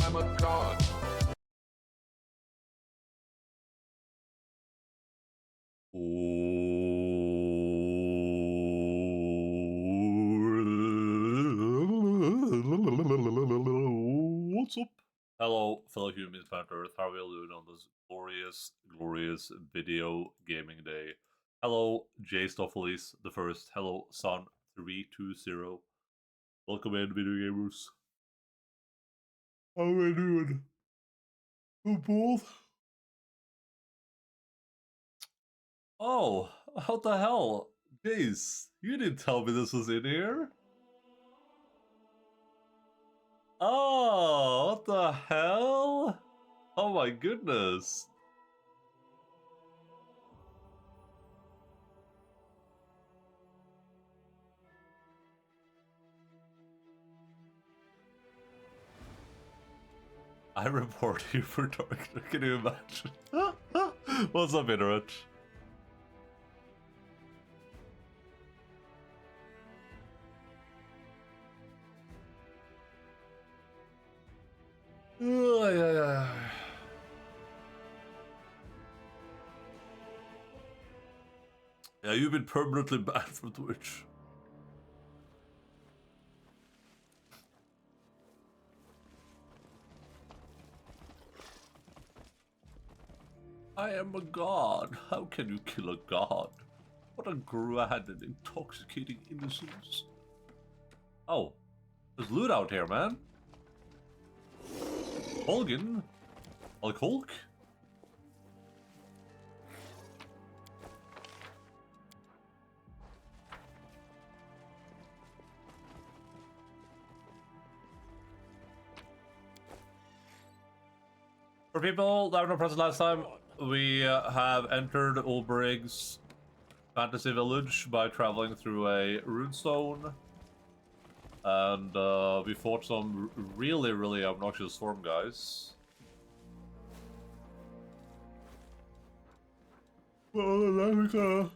am a god. What's up? Hello, fellow humans, planet Earth. How are we all doing on this glorious, glorious video gaming day? Hello, J. Stopheles the First. Hello, Son320. Welcome in, video gamers. How are we doing? Both? Oh, what the hell? Jeez, you didn't tell me this was in here. Oh, what the hell? Oh my goodness. I report you for darkness. Can you imagine? What's up, Internet? Yeah, you've been permanently banned from Twitch. I am a god. How can you kill a god? What a grand and intoxicating innocence. Oh, there's loot out here, man. Holgen? Like Hulk? For people that were not present last time, we have entered Ulbrig's fantasy village by traveling through a runestone. And we fought some really, really obnoxious storm guys. Well, then we kind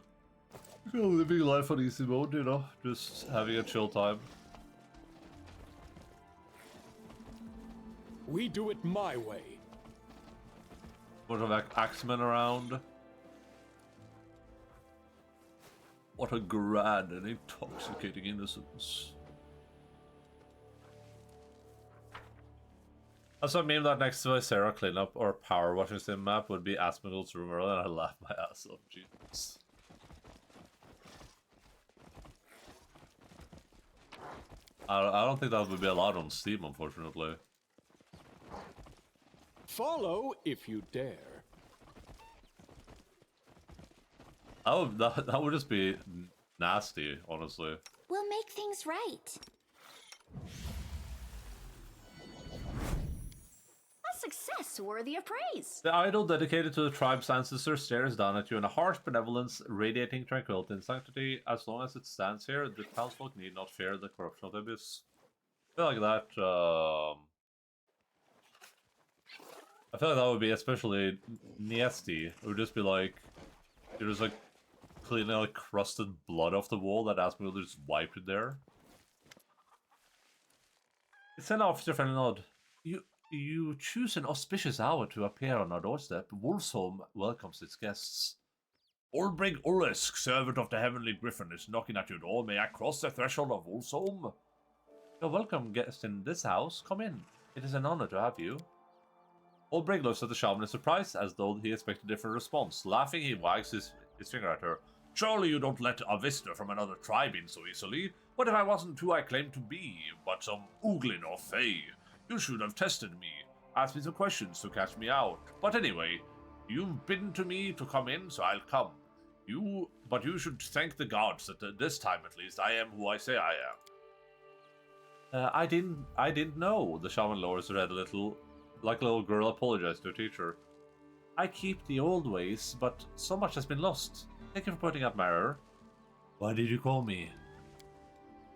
of living life on easy mode, you know, just having a chill time. We do it my way. Bunch of axemen around. What a grand and intoxicating innocence. I saw a meme that next to a Sarah cleanup or power washing sim map would be Asmongold's room earlier, and I laughed my ass off. Jesus. I don't think that would be allowed on Steam, unfortunately. Follow if you dare. Oh, that would just be nasty, honestly. We'll make things right. A success worthy of praise. The idol dedicated to the tribe's ancestor stares down at you in a harsh benevolence, radiating tranquility and sanctity. As long as it stands here, the townsfolk need not fear the corruption of the abyss. I feel like that, I feel like that would be especially nasty. It would just be like, you're just like cleaning like crusted blood off the wall that Asmongold just wiped it there. It's an officer friendly nod. You choose an auspicious hour to appear on our doorstep. Wolfsholm welcomes its guests. Ulbrig Ulrisk, servant of the Heavenly Griffin, is knocking at your door. May I cross the threshold of Wolfsholm? You're welcome, guest in this house. Come in. It is an honor to have you. Ulbrig looks at the shaman in surprise, as though he expected a different response. Laughing, he wags his finger at her. Surely you don't let a visitor from another tribe in so easily. What if I wasn't who I claimed to be, but some Ooglin or Fey? You should have tested me, asked me some questions to catch me out. But anyway, you've bidden to me to come in, so I'll come. But you should thank the gods that this time at least I am who I say I am. I didn't know. The shaman lowers her head a little, like a little girl apologized to her teacher. I keep the old ways, but so much has been lost. Thank you for pointing out my error. Why did you call me?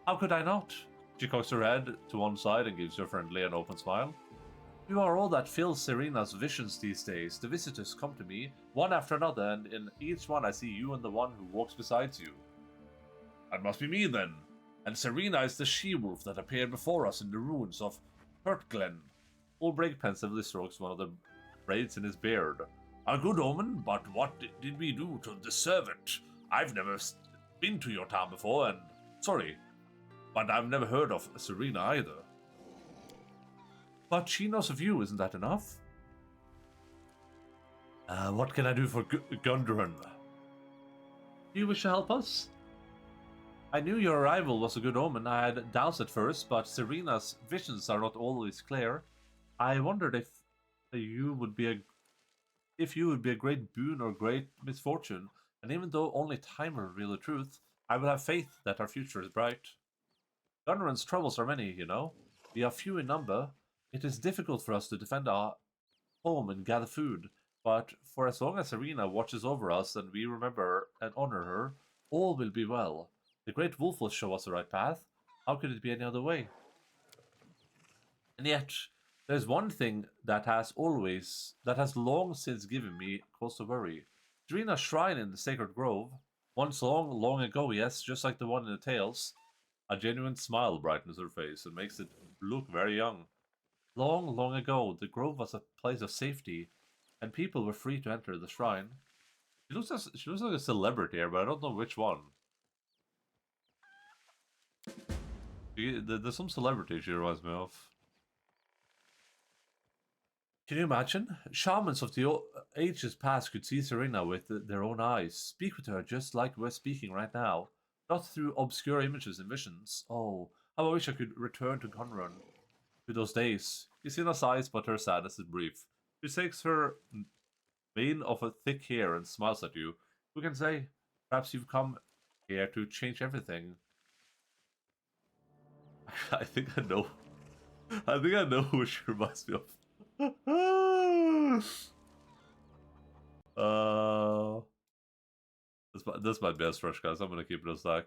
How could I not? She cocks her head to one side and gives you a friendly and open smile. You are all that fills Serena's visions these days. The visitors come to me, one after another, and in each one I see you and the one who walks beside you. That must be me then. And Serena is the she-wolf that appeared before us in the ruins of Hurtglen. Ulbrich pensively strokes one of the braids in his beard. A good omen, but what did we do to deserve it? I've never been to your town before, and sorry, but I've never heard of Serena either. But she knows of you, isn't that enough? What can I do for Gundren? Do you wish to help us? I knew your arrival was a good omen. I had doubts at first, but Serena's visions are not always clear. I wondered if you would be a great boon or great misfortune, and even though only time will reveal the truth, I will have faith that our future is bright. Gunrun's troubles are many, you know. We are few in number. It is difficult for us to defend our home and gather food, but for as long as Serena watches over us and we remember and honor her, all will be well. The great wolf will show us the right path. How could it be any other way? And yet, there's one thing that has long since given me cause to worry. Serena's shrine in the sacred grove. Once long, long ago, yes, just like the one in the tales. A genuine smile brightens her face and makes it look very young. Long, long ago, the grove was a place of safety, and people were free to enter the shrine. She looks like a celebrity here, but I don't know which one. There's some celebrity she reminds me of. Can you imagine? Shamans of the ages past could see Serena with their own eyes, speak with her just like we're speaking right now, not through obscure images and visions. Oh, how I wish I could return to Conran, to those days. Ysina's sighs, but her sadness is brief. She shakes her mane of her thick hair and smiles at you. Who can say? Perhaps you've come here to change everything. I think I know. I think I know who she reminds me of. This might be a stretch, guys. I'm gonna keep it a stack.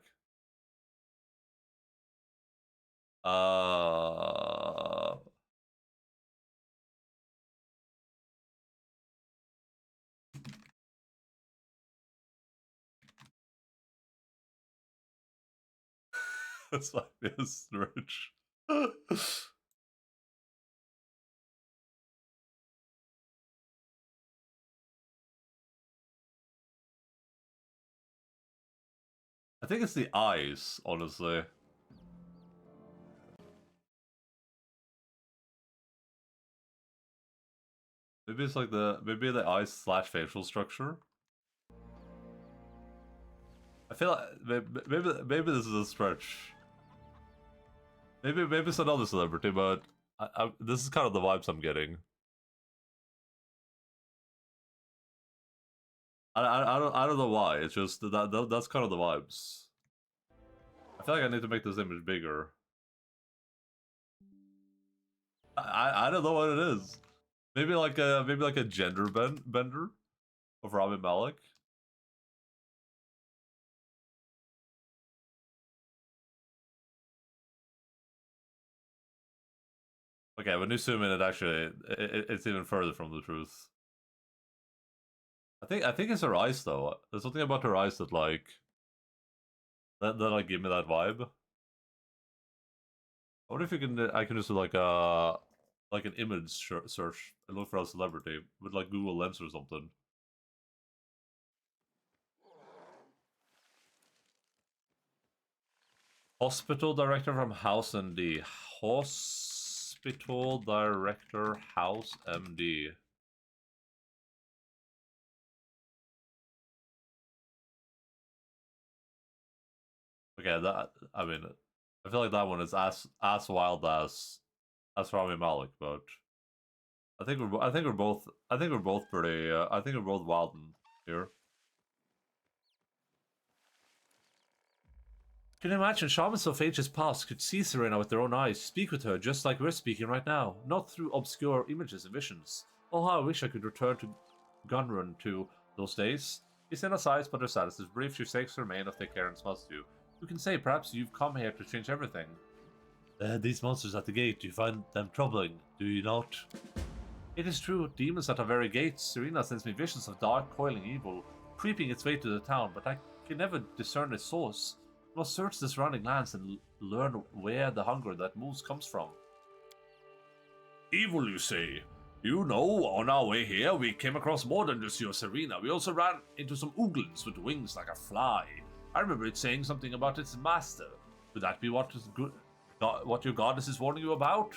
This might be a stretch. I think it's the eyes, honestly. Maybe it's like maybe the eyes / facial structure. I feel like maybe this is a stretch. Maybe it's another celebrity, but this is kind of the vibes I'm getting. I don't know why. It's just that's kind of the vibes. I feel like I need to make this image bigger. I don't know what it is. Maybe like a gender bender of Rami Malek. Okay, when you zoom in, it's even further from the truth. I think it's her eyes though. There's something about her eyes that like give me that vibe. I wonder if I can just do like an image search and look for a celebrity with like Google Lens or something. Hospital director from House MD. Hospital director House MD. Okay, I mean, I feel like that one is as wild as Rami Malek, but I think we're both pretty I think we're both wild here. Can you imagine shamans of ages past could see Serena with their own eyes, speak with her just like we're speaking right now, not through obscure images and visions. Oh, how I wish I could return to Gunrun to those days. Ysina sighs, but her sadness is brief. She shakes her mane of thick hair and smiles to you. You can say perhaps you've come here to change everything. These monsters at the gate, you find them troubling, do you not? It is true, demons at our very gates. Serena sends me visions of dark, coiling evil, creeping its way to the town, but I can never discern its source. I must search the surrounding lands and learn where the hunger that moves comes from. Evil, you say? You know, on our way here, we came across more than just your Serena. We also ran into some ooglins with wings like a fly. I remember it saying something about its master. Could that be what your goddess is warning you about?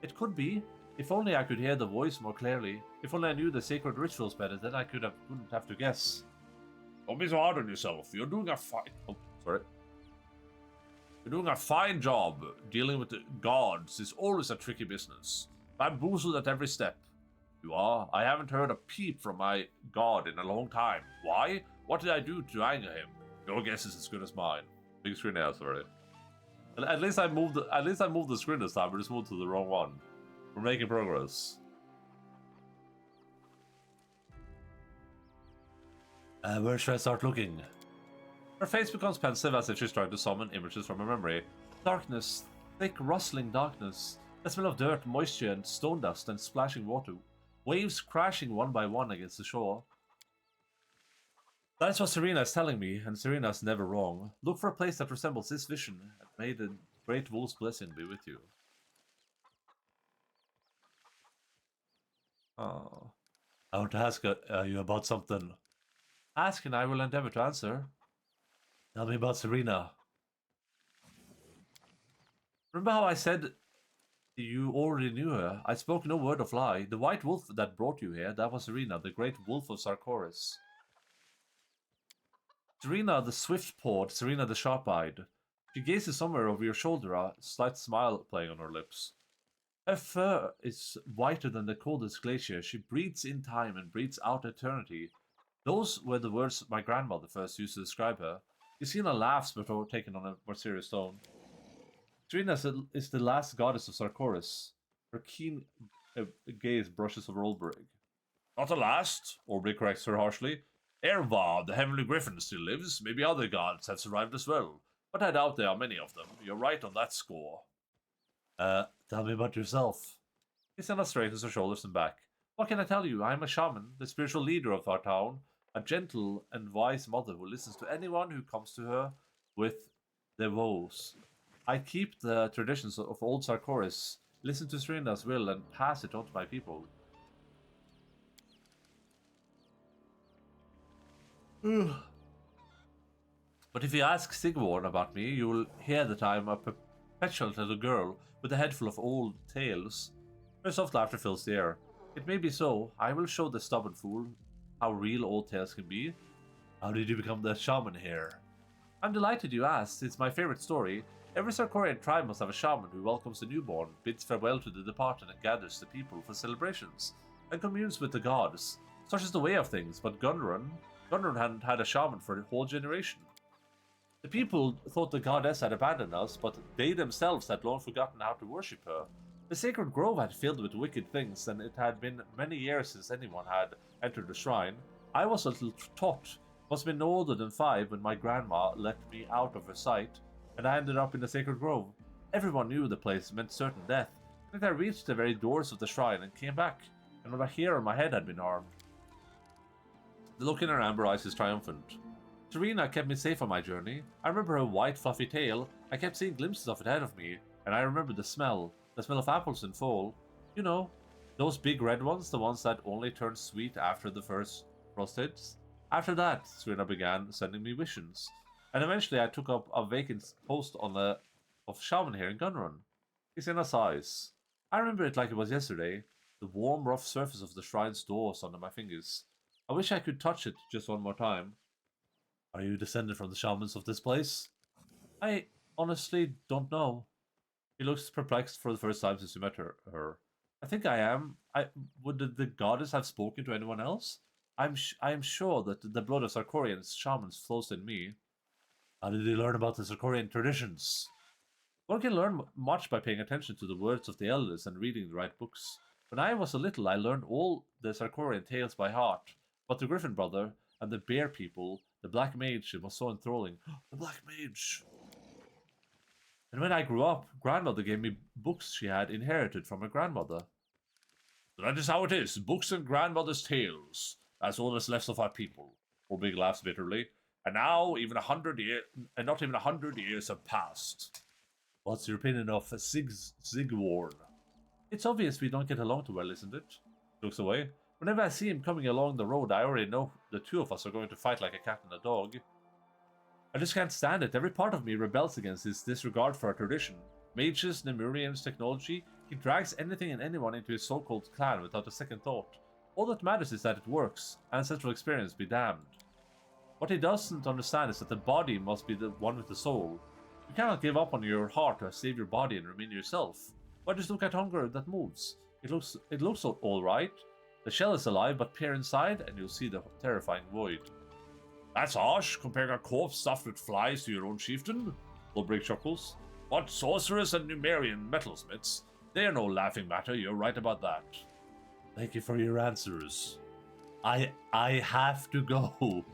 It could be. If only I could hear the voice more clearly. If only I knew the sacred rituals better, then I wouldn't have to guess. Don't be so hard on yourself. You're doing a fine... Oh, sorry. You're doing a fine job. Dealing with the gods is always a tricky business. Bamboozled at every step. You are? I haven't heard a peep from my god in a long time. Why? What did I do to anger him? Your guess is as good as mine. Big screen now, sorry. At least I moved the screen this time. We just moved to the wrong one. We're making progress. Where should I start looking? Her face becomes pensive as if she's trying to summon images from her memory. Darkness, thick rustling darkness. The smell of dirt, moisture, and stone dust, and splashing water. Waves crashing one by one against the shore. That is what Serena is telling me, and Serena is never wrong. Look for a place that resembles this vision, and may the great wolf's blessing be with you. Oh. I want to ask you about something. Ask and I will endeavor to answer. Tell me about Serena. Remember how I said you already knew her? I spoke no word of lie. The white wolf that brought you here, that was Serena, the great wolf of Sarkoris. Serena the swift-pawed, Serena the sharp-eyed. She gazes somewhere over your shoulder, a slight smile playing on her lips. Her fur is whiter than the coldest glacier. She breathes in time and breathes out eternity. Those were the words my grandmother first used to describe her. Yusina laughs before taking on a more serious tone. Serena is the last goddess of Sarkoris. Her keen gaze brushes over Olbrig. Not the last, Olbrig corrects her harshly. Erva, the heavenly griffin, still lives. Maybe other gods have survived as well. But I doubt there are many of them. You're right on that score. Tell me about yourself. Yusina straightens her shoulders and back. What can I tell you? I am a shaman, the spiritual leader of our town. A gentle and wise mother who listens to anyone who comes to her with their woes. I keep the traditions of old Sarkoris, listen to Serena's will, and pass it on to my people. But if you ask Sigvorn about me, you will hear that I am a perpetual little girl with a head full of old tales. Her soft laughter fills the air. It may be so. I will show the stubborn fool how real old tales can be. How did you become the shaman here? I'm delighted you asked. It's my favorite story. Every Sarkorian tribe must have a shaman who welcomes the newborn, bids farewell to the departed, and gathers the people for celebrations, and communes with the gods. Such is the way of things, but Gunrun hadn't had a shaman for a whole generation. The people thought the goddess had abandoned us, but they themselves had long forgotten how to worship her. The sacred grove had filled with wicked things, and it had been many years since anyone had entered the shrine. I was a little tot, must have been no older than 5 when my grandma let me out of her sight, and I ended up in the sacred grove. Everyone knew the place meant certain death, and I reached the very doors of the shrine and came back, and not a hair on my head had been harmed. The look in her amber eyes is triumphant. Serena kept me safe on my journey. I remember her white fluffy tail. I kept seeing glimpses of it ahead of me, and I remember the smell of apples in fall. You know, those big red ones, the ones that only turn sweet after the first frost hits. After that, Serena began sending me visions, and eventually I took up a vacant post of shaman here in Gunrun. Isina sighs. I remember it like it was yesterday, the warm, rough surface of the shrine's doors under my fingers. I wish I could touch it just one more time. Are you descended from the shamans of this place? I honestly don't know. He looks perplexed for the first time since we met her. I think I am. Would the goddess have spoken to anyone else? I am sure that the blood of Sarkorian shamans flows in me. How did you learn about the Sarkorian traditions? One can learn much by paying attention to the words of the elders and reading the right books. When I was a little, I learned all the Sarkorian tales by heart, but the Griffin brother and the Bear people, the Black Mage, was so enthralling. The Black Mage! And when I grew up, grandmother gave me books she had inherited from her grandmother. So that is how it is. Books and grandmother's tales. That's all that's left of our people. Orbig laughs bitterly. And now, not even 100 years have passed. What's your opinion of Sigvorn? It's obvious we don't get along too well, isn't it? Looks away. Whenever I see him coming along the road, I already know the two of us are going to fight like a cat and a dog. I just can't stand it. Every part of me rebels against his disregard for our tradition. Mages, Nemurians, technology, he drags anything and anyone into his so-called clan without a second thought. All that matters is that it works. Ancestral experience be damned. What he doesn't understand is that the body must be the one with the soul. You cannot give up on your heart to save your body and remain yourself. Why just look at hunger that moves? It looks alright. The shell is alive, but peer inside and you'll see the terrifying void. That's harsh, comparing a corpse stuffed with flies to your own chieftain? Ulbrich chuckles. What sorcerers and Numerian metalsmiths? They are no laughing matter, you're right about that. Thank you for your answers. I have to go.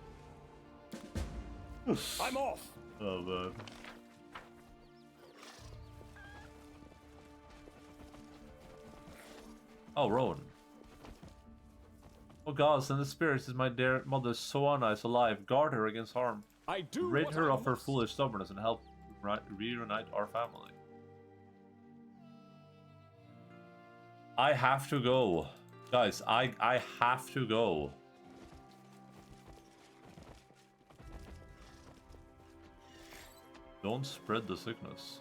I'm off. Oh man. Oh, Rowan. Oh God, send the spirits is my dear mother Soana is alive. Guard her against harm. I do. Rid what her I of her must. foolish stubbornness and help reunite our family. I have to go. Guys, I have to go. Don't spread the sickness.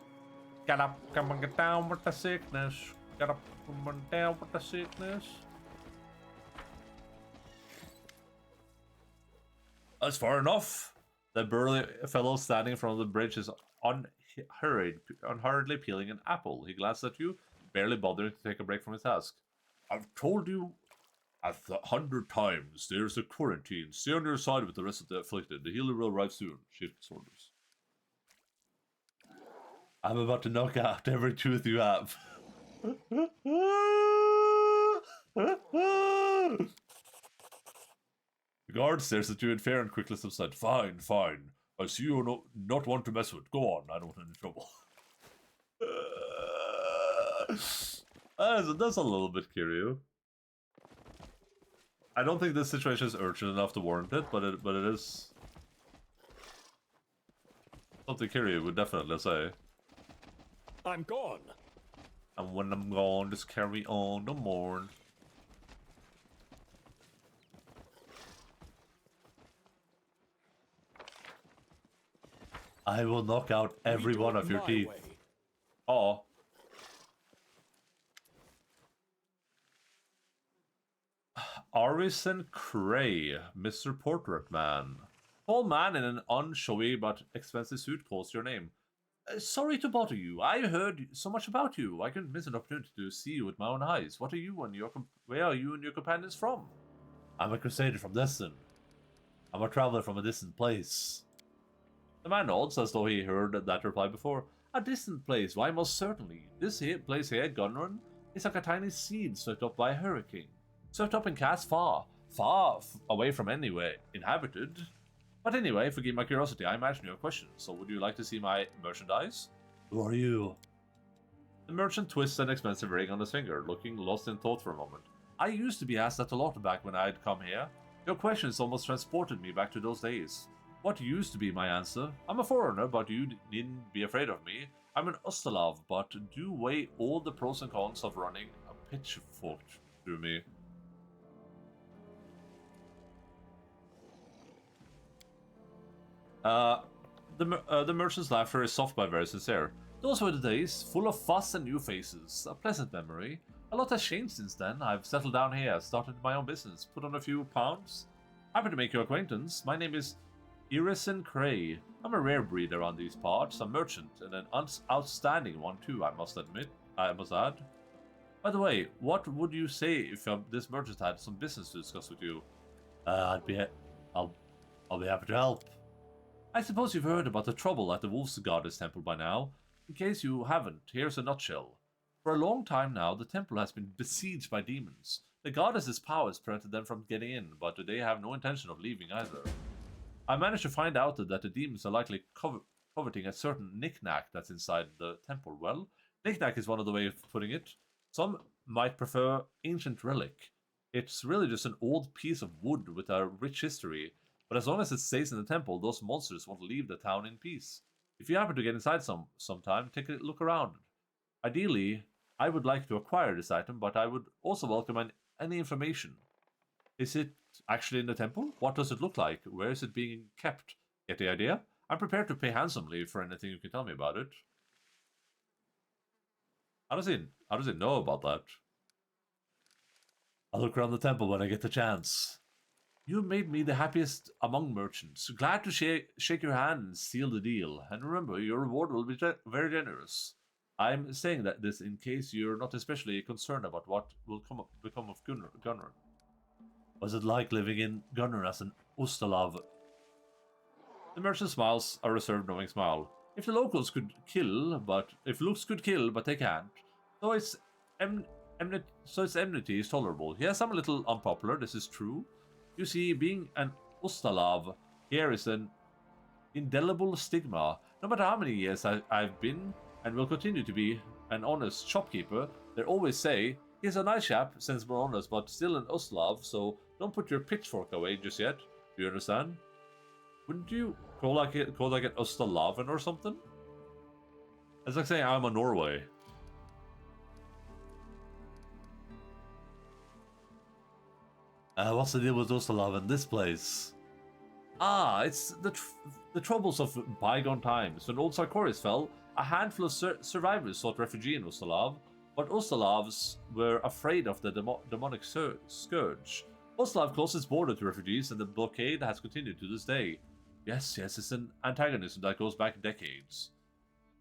Get up, come on, get down with the sickness. Get up, come on, down with the sickness. That's far enough. The burly fellow standing in front of the bridge is unhurriedly peeling an apple. He glances at you, barely bothering to take a break from his task. I've told you 100 times, there's a quarantine. Stay on your side with the rest of the afflicted. The healer will arrive soon. Shift orders. I'm about to knock out every tooth you have. The guard stares at you in fear and quickly subsides. Fine, fine. I see you're not one to mess with. Go on, I don't want any trouble. That's a little bit Kiryu. I don't think this situation is urgent enough to warrant it, but it is something Kiryu would definitely say. I'm gone. And when I'm gone, just carry on the morn. I will knock out every one of your teeth. Oh. Arison Cray, Mr. Portrait Man. Tall man in an unshowy but expensive suit calls your name. Sorry to bother you. I heard so much about you. I couldn't miss an opportunity to see you with my own eyes. What are you and where are you and your companions from? I'm a crusader from distant. I'm a traveler from a distant place. The man nods as though he heard that reply before. A distant place, why most certainly. This place here, Gunrun, is like a tiny seed swept up by a hurricane. Swept up and cast far away from anywhere inhabited. But anyway, forgive my curiosity, I imagine you have questions, so would you like to see my merchandise? Who are you? The merchant twists an expensive ring on his finger, looking lost in thought for a moment. I used to be asked that a lot back when I'd come here. Your questions almost transported me back to those days. What used to be my answer? I'm a foreigner, but you needn't be afraid of me. I'm an Ustalav, but do weigh all the pros and cons of running a pitchfork through me. The merchant's laughter is soft but very sincere. Those were the days, full of fuss and new faces. A pleasant memory. A lot has changed since then. I've settled down here, started my own business, put on a few pounds. Happy to make your acquaintance. My name is Irison Cray. I'm a rare breed around these parts, a merchant, and an outstanding one too, I must add. By the way, what would you say if this merchant had some business to discuss with you? I'll be happy to help. I suppose you've heard about the trouble at the Wolf's Goddess Temple by now. In case you haven't, here's a nutshell. For a long time now, the temple has been besieged by demons. The goddess's powers prevented them from getting in, but they have no intention of leaving either. I managed to find out that the demons are likely coveting a certain knick-knack that's inside the temple. Well, knick-knack is one of the way of putting it. Some might prefer ancient relic. It's really just an old piece of wood with a rich history, but as long as it stays in the temple, those monsters won't leave the town in peace. If you happen to get inside sometime, take a look around. Ideally, I would like to acquire this item, but I would also welcome any information. Is it actually in the temple? What does it look like? Where is it being kept? Get the idea? I'm prepared to pay handsomely for anything you can tell me about it. How does he know about that? I'll look around the temple when I get the chance. You made me the happiest among merchants. Glad to shake your hand and seal the deal. And remember, your reward will be very generous. I'm saying this in case you're not especially concerned about what will become of Gunnar. Was it like living in Gunnar as an Ustalav? The merchant smiles a reserved, knowing smile. If the locals could kill, if looks could kill, but they can't, so its enmity is tolerable. Yes, I'm a little unpopular. This is true. You see, being an Ustalav here is an indelible stigma. No matter how many years I've been and will continue to be an honest shopkeeper, they always say, he's a nice chap, sensible, honest, but still an Ustalav, so don't put your pitchfork away just yet. Do you understand? Wouldn't you call like an Ustalavan or something? It's like saying I'm a Norway. What's the deal with Ustalav in this place? Ah, it's the troubles of bygone times. When old Sarkoris fell, a handful of survivors sought refuge in Ustalav, but Ustalavs were afraid of the demonic scourge. Ustalav closed its border to refugees, and the blockade has continued to this day. Yes, it's an antagonism that goes back decades.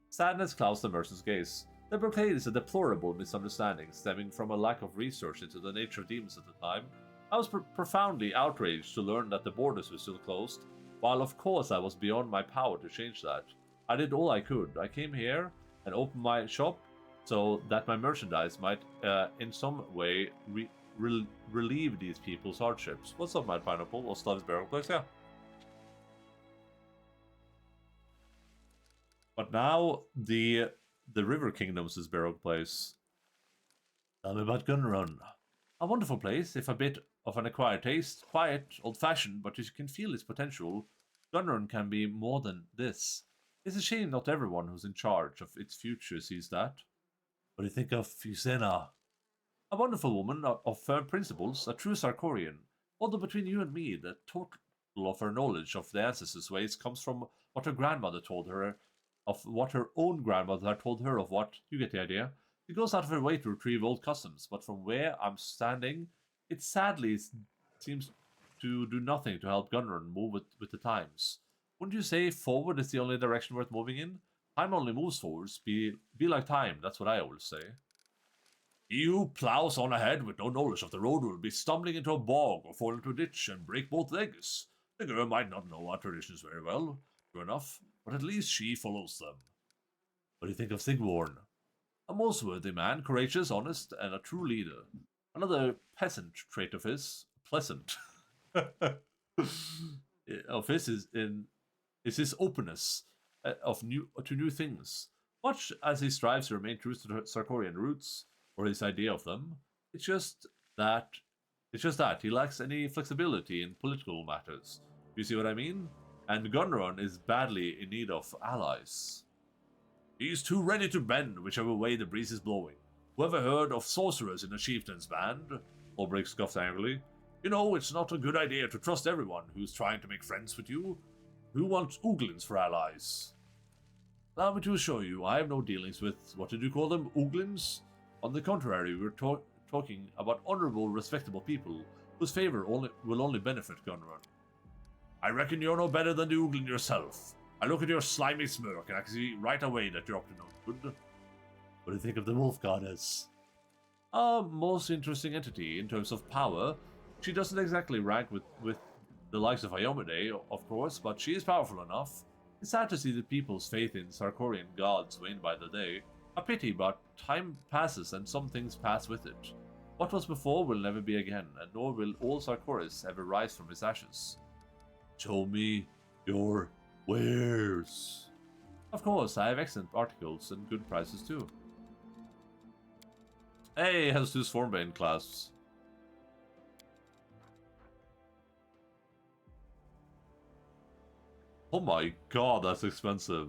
Sadness clouds the merchant's gaze. The blockade is a deplorable misunderstanding stemming from a lack of research into the nature of demons at the time. I was profoundly outraged to learn that the borders were still closed, while of course I was beyond my power to change that. I did all I could. I came here and opened my shop so that my merchandise might in some way relieve these people's hardships. What's up, Mad Pineapple? Oslav's Barrel Place, yeah. But now the River Kingdom's Barrel Place. Tell me about Gunrun. A wonderful place, if a bit of an acquired taste, quiet, old-fashioned, but you can feel its potential. Gunrun can be more than this. It's a shame not everyone who's in charge of its future sees that. What do you think of Fusena? A wonderful woman of firm principles, a true Sarkorian. Although between you and me, the total of her knowledge of the ancestors' ways comes from what her grandmother told her, of what her own grandmother had told her of what, you get the idea. She goes out of her way to retrieve old customs, but from where I'm standing, it sadly seems to do nothing to help Gunrun move with the times. Wouldn't you say forward is the only direction worth moving in? Time only moves forwards. Be like time, that's what I always say. He who plows on ahead with no knowledge of the road will be stumbling into a bog or fall into a ditch and break both legs. The girl might not know our traditions very well, true enough, but at least she follows them. What do you think of Sigvorn? A most worthy man, courageous, honest, and a true leader. Another peasant trait of his, pleasant, of his is his openness to new things. Much as he strives to remain true to the Sarkorian roots, or his idea of them, it's just that he lacks any flexibility in political matters. You see what I mean? And Gunrun is badly in need of allies. He's too ready to bend whichever way the breeze is blowing. Whoever heard of sorcerers in a chieftain's band? Ulbrich scoffed angrily. You know, it's not a good idea to trust everyone who's trying to make friends with you. Who wants Ooglins for allies? Allow me to assure you, I have no dealings with, what did you call them, Ooglins? On the contrary, we're talking about honorable, respectable people whose favor will only benefit Gunrun. I reckon you're no better than the Ooglin yourself. I look at your slimy smirk and I can see right away that you're up to no good. What do you think of the Wolf Goddess? A most interesting entity in terms of power. She doesn't exactly rank with the likes of Iomade, of course, but she is powerful enough. It's sad to see the people's faith in Sarkorian gods wane by the day. A pity, but time passes and some things pass with it. What was before will never be again, and nor will all Sarkoris ever rise from its ashes. Show me your wares. Of course, I have excellent articles and good prices too. Hey, has two Swarmbane clasps. Oh my god, that's expensive.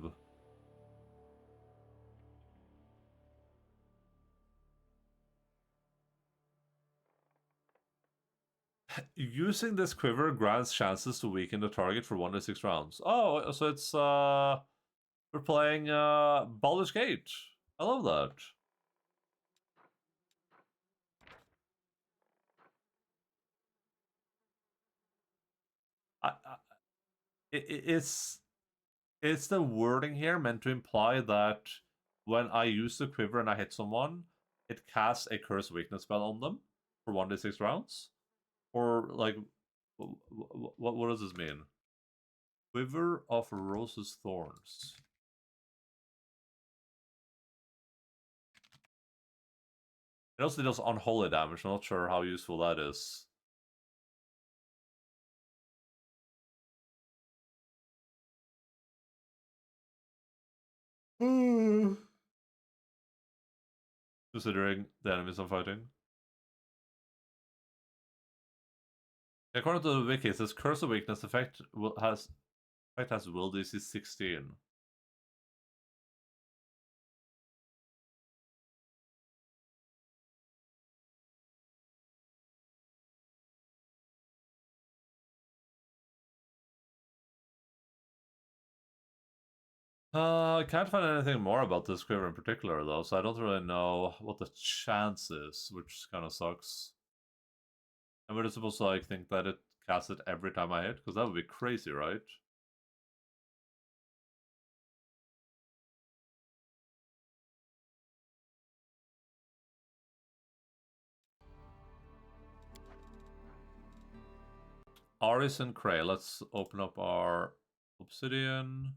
Using this quiver grants chances to weaken the target for 1 to 6 rounds. Oh, so it's we're playing Baldur's Gate. I love that. I, it's the wording here meant to imply that when I use the quiver and I hit someone, it casts a curse weakness spell on them for 1 to 6 rounds? Or, like, what does this mean? Quiver of Rose's Thorns. It also deals unholy damage. I'm not sure how useful that is. Considering the enemies I'm fighting. According to the wiki, it says Curse of Weakness effect has will DC 16. I can't find anything more about this quiver in particular, though, so I don't really know what the chance is, which kind of sucks. And we're supposed to, like, think that it casts it every time I hit? Because that would be crazy, right? Aris and Cray. Let's open up our Obsidian.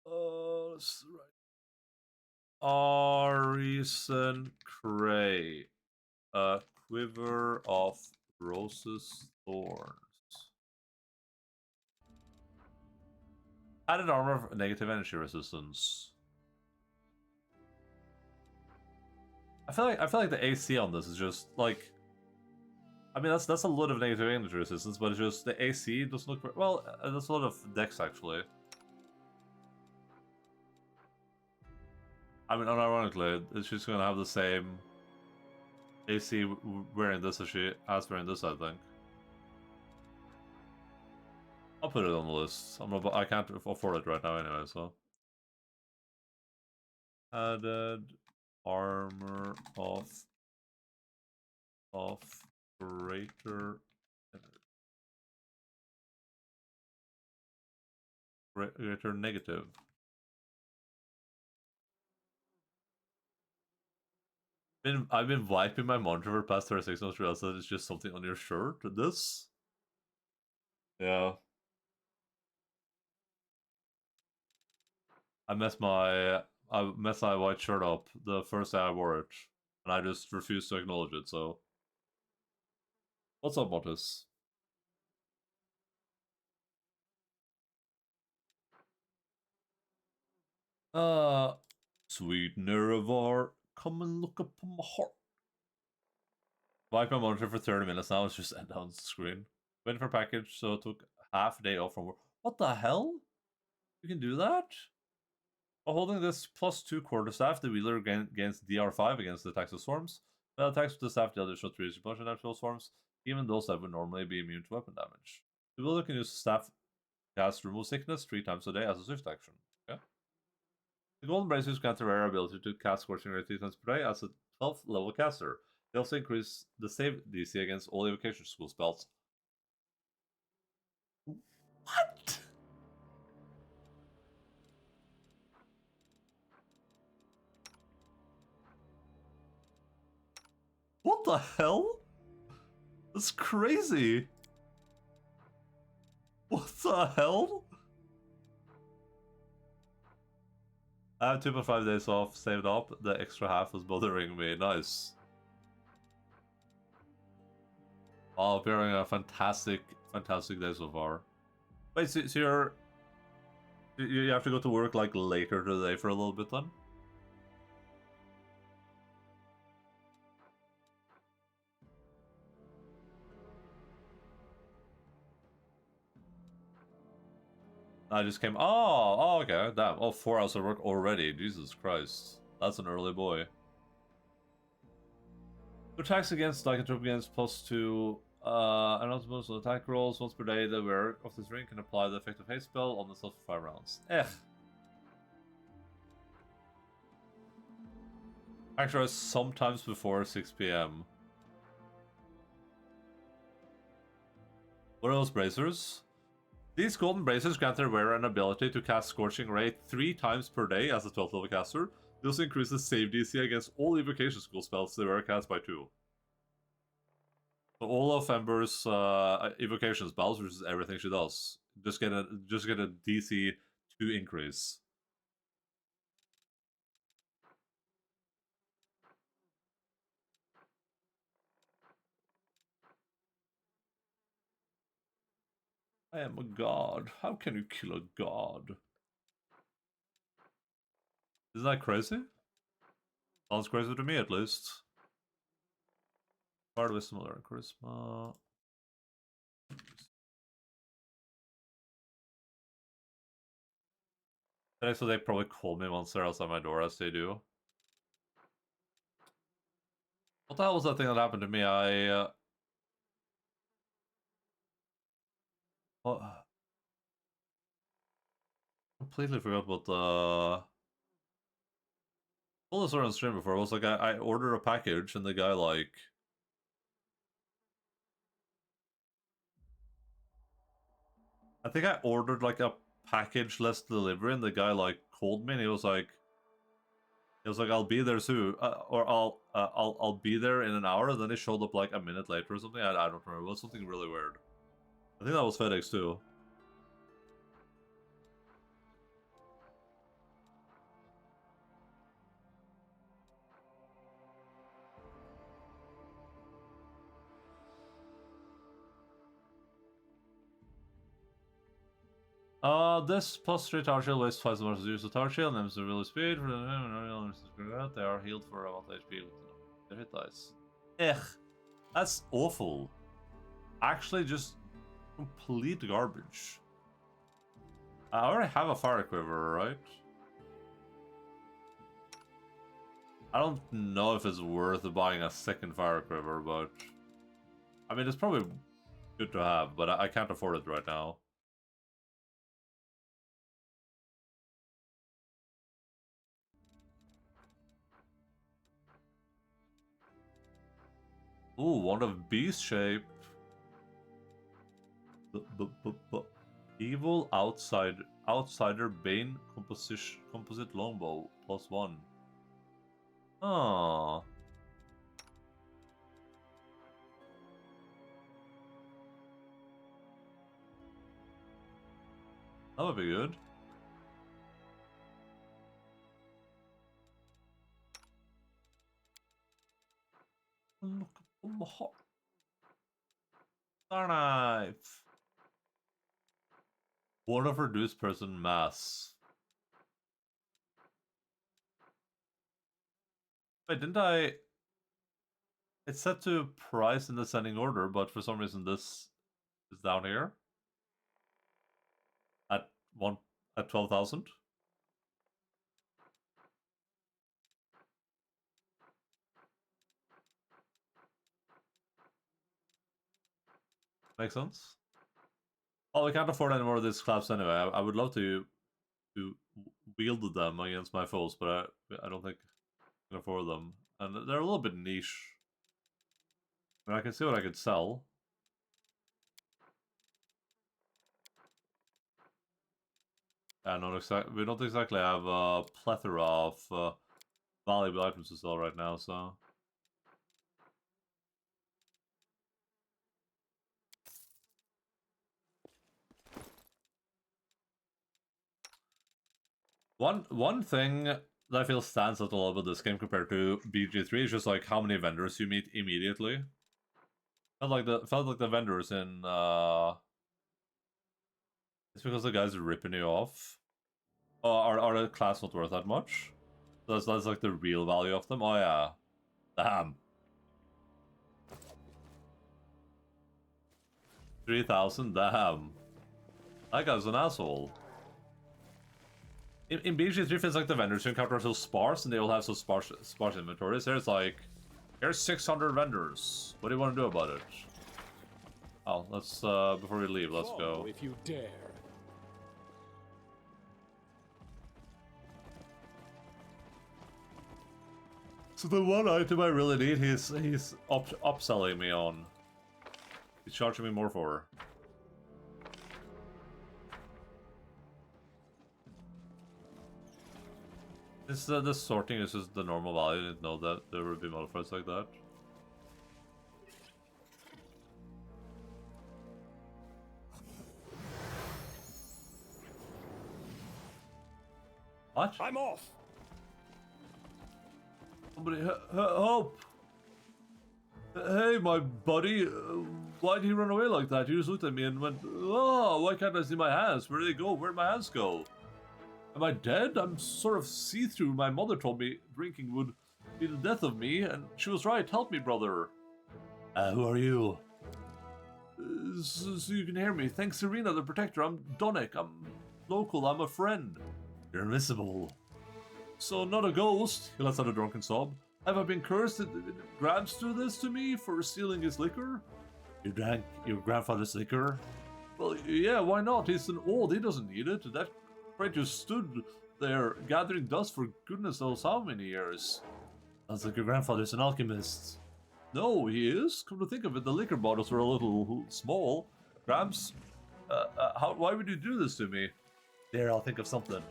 Let's write Aris and Cray. Quiver of Rose's Thorns. Added armor of negative energy resistance. I feel like the AC on this is just like, I mean that's a lot of negative energy resistance, but it's just the AC doesn't look very, well. That's a lot of dex actually. I mean, unironically, it's just gonna have the same AC wearing this as she has wearing this, I think. I'll put it on the list. I can't afford it right now anyway, so. Added armor of greater negative. I've been wiping my monitor for the past 36 months, realized that it's just something on your shirt. This? Yeah. I messed my white shirt up the first day I wore it, and I just refused to acknowledge it. So, what's up, Mortis? Sweet Nerevar, come and look upon my heart. Wipe my monitor for 30 minutes now. It's just end on screen. Waiting for package, so it took half a day off from work. What the hell? You can do that? While holding this +2 quarterstaff, the wielder gains DR5 against the attacks of swarms. When attacks with the staff deal additional 3 explosion damage to swarms, even those that would normally be immune to weapon damage. The wielder can use the staff to cast Remove Sickness 3 times a day as a swift action. Okay. The Golden Bracers grant a rare ability to cast Scorching Ray 3 times per day as a 12th level caster. They also increase the save DC against all evocation school spells. What? What the hell? That's crazy. What the hell? I have 2.5 days off saved up. The extra half was bothering me. Nice. Oh, we're having a fantastic day so far. Wait, so you have to go to work like later today for a little bit then? I just came. Oh, okay. Damn. Oh, 4 hours of work already. Jesus Christ. That's an early boy. Attacks against lycanthrope against +2 and also most attack rolls once per day. The wearer of this ring can apply the effective haste spell on the slot for 5 rounds. Actually, sometimes before 6 p.m. What are those bracers? These golden bracers grant their wearer an ability to cast Scorching Ray 3 times per day as a 12th level caster. They also increase the save DC against all evocation school spells the wearer casts by 2. So all of Ember's evocation spells, which is everything she does, just get a DC 2 increase. I am a god. How can you kill a god? Isn't that crazy? Sounds crazy to me, at least. Hardly similar. Charisma. So they probably call me once they're outside my door, as they do. What the hell was that thing that happened to me? I completely forgot what the... Told this on stream before. It was like I ordered a package and the guy like... I think I ordered like a package less delivery and the guy like called me and he was like, I'll be there soon, or I'll be there in an hour. And then he showed up like a minute later or something. I don't remember. It was something really weird. I think that was FedEx too. This +3 tower shield wastes twice as much as use of tower shield, and limits the really speed. They are healed for about HP with their hit dice. That's awful. Actually, just complete garbage. I already have a fire quiver, right? I don't know if it's worth buying a second fire quiver, but... I mean, it's probably good to have, but I can't afford it right now. Ooh, one of beast shape. Evil outsider Bane composite longbow +1. Oh. That would be good. Look at the hot star knife. One of reduced person mass. Wait, didn't I? It's set to price in descending order, but for some reason this is down here at 12,000. Makes sense. Oh, we can't afford any more of these claps anyway. I would love to wield them against my foes, but I don't think I can afford them. And they're a little bit niche. I mean, I can see what I could sell. Yeah, we don't exactly have a plethora of valuable items to sell right now, so... One thing that I feel stands out a lot with this game compared to BG3 is just like how many vendors you meet immediately. Felt like the vendors in it's because the guys are ripping you off. Are the class not worth that much? So that's like the real value of them. Oh yeah. Damn. 3,000, damn. That guy's an asshole. In BG3 feels like the vendors you encounter are so sparse and they all have so sparse inventories. Here it's like Here's 600 vendors. What do you want to do about it? Oh, let's, before we leave, let's Follow go. if you dare. So the one item I really need, he's upselling me on. He's charging me more for. This sorting is just the normal value. I didn't know that there would be modifiers like that. What? I'm off. Somebody help! Hey, my buddy, why did he run away like that? He just looked at me and went, "Oh, why can't I see my hands? Where did they go? Where'd my hands go? Am I dead? I'm sort of see-through. My mother told me drinking would be the death of me, and she was right. Help me, brother." Who are you? So you can hear me. Thanks, Serena, the protector. I'm Donick. I'm local. I'm a friend. You're invisible. So, not a ghost. He lets out a drunken sob. Have I been cursed? Did Gramps do this to me for stealing his liquor? You drank your grandfather's liquor? Well, yeah, why not? He's an old. He doesn't need it. That crate just stood there gathering dust for goodness knows how many years. Sounds like your grandfather's an alchemist. No, he is. Come to think of it, the liquor bottles were a little small. Gramps, why would you do this to me? There, I'll think of something.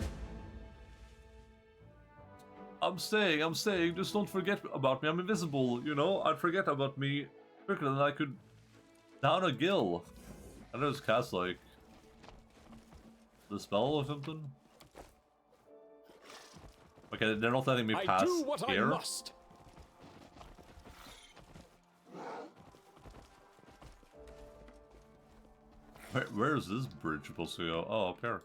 I'm staying, just don't forget about me. I'm invisible, you know? I'd forget about me quicker than I could down a gill. I know it's cast like the spell or something. Okay, they're not letting me pass I do what here. I must. Where is this bridge supposed to go? Oh, up here.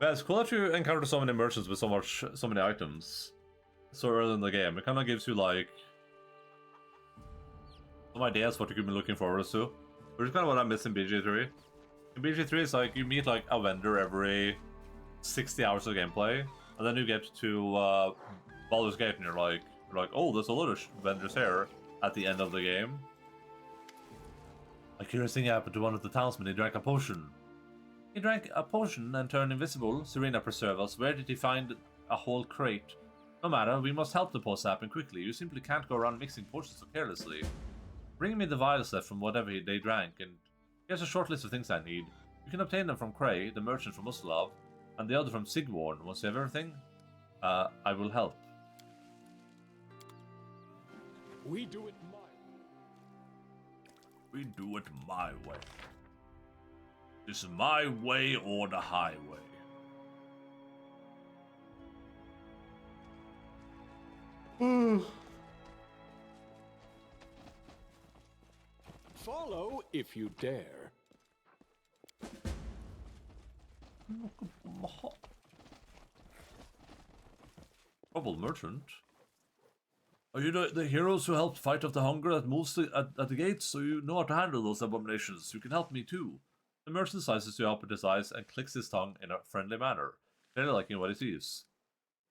Yeah, it's cool that you encounter so many merchants with so many items so early in the game. It kind of gives you like some ideas what you could be looking forward to, which is kind of what I miss in BG3. In BG3, it's like you meet like a vendor every 60 hours of gameplay, and then you get to Baldur's Gate, and you're like, oh, there's a lot of vendors here at the end of the game. A curious thing happened to one of the townsmen. He drank a potion. He drank a potion and turned invisible. Serena, preserve us. Where did he find a whole crate? No matter, we must help the poor sap and quickly. You simply can't go around mixing potions so carelessly. Bring me the vials left from whatever they drank, and here's a short list of things I need. You can obtain them from Cray, the merchant from Musselov, and the other from Sigwarn. Once you have everything, I will help. We do it my We do it my way. This is my way or the highway. Follow if you dare. Troubled merchant. Are you the heroes who helped fight off the hunger that moves at the gates, so you know how to handle those abominations? You can help me too. The merchant sizes you up with his eyes and clicks his tongue in a friendly manner, clearly liking what he sees.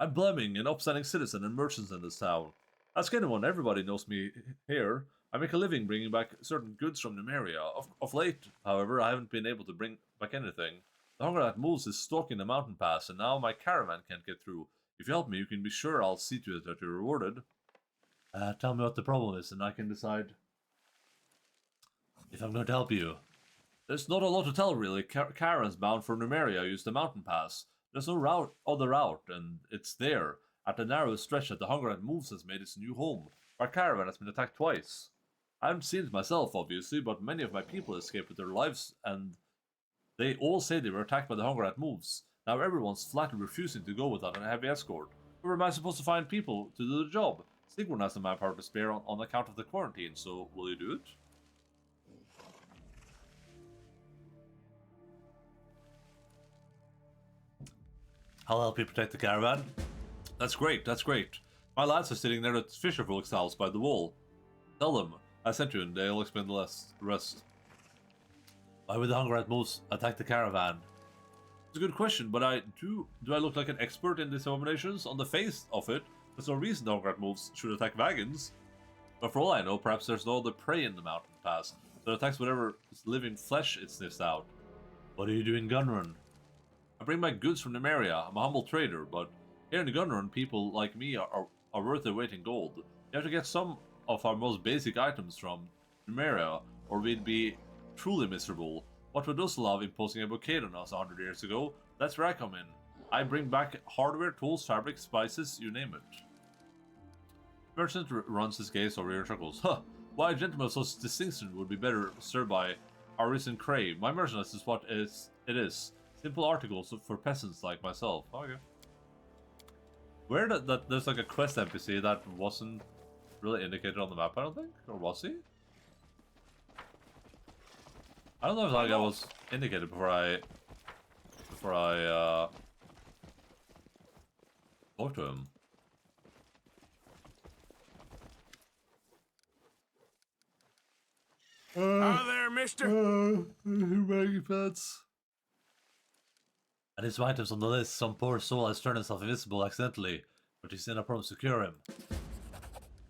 I'm Blemming, an upstanding citizen and merchant in this town. Ask anyone, everybody knows me here. I make a living bringing back certain goods from Numeria. Of late, however, I haven't been able to bring back anything. The hunger that moves is stalking the mountain pass, and now my caravan can't get through. If you help me, you can be sure I'll see to it that you're rewarded. Tell me what the problem is, and I can decide if I'm going to help you. There's not a lot to tell, really. Caravans bound for Numeria use the mountain pass. There's no other route, and it's there, at the narrow stretch that the hunger that moves has made its new home. Our caravan has been attacked twice. I haven't seen it myself, obviously, but many of my people escaped with their lives, and they all say they were attacked by the hunger that moves. Now everyone's flatly refusing to go without a heavy escort. Where am I supposed to find people to do the job? Sigurd has a manpower to spare on account of the quarantine, so will you do it? I'll help you protect the caravan. That's great, that's great. My lads are sitting there at fisherfolk's house by the wall. Tell them I sent you and they'll explain the rest. Why would the hunger rat moves attack the caravan? It's a good question, but do I look like an expert in these abominations? On the face of it, there's no reason the hunger rat moves should attack wagons. But for all I know, perhaps there's no other prey in the mountain pass, so it attacks whatever living flesh it sniffs out. What do you do in Gunrun? I bring back goods from Nymeria. I'm a humble trader, but here in Gunrun, people like me are worth their weight in gold. You have to get some of our most basic items from Nymeria, or we'd be truly miserable. What would us love imposing a blockade on us 100 years ago? That's where I come in. I bring back hardware, tools, fabric, spices, you name it. Merchant runs his gaze over your chuckles. Huh, why a gentleman of such distinction would be better served by Arisen Cray. My merchandise is what it is. Simple articles for peasants like myself. Okay. Where there's like a quest NPC that wasn't really indicated on the map, I don't think? Or was he? I don't know if like I was indicated before I talked to him. Hi there, mister. Pants. And his items on the list, some poor soul has turned himself invisible accidentally, but he's in a problem to cure him.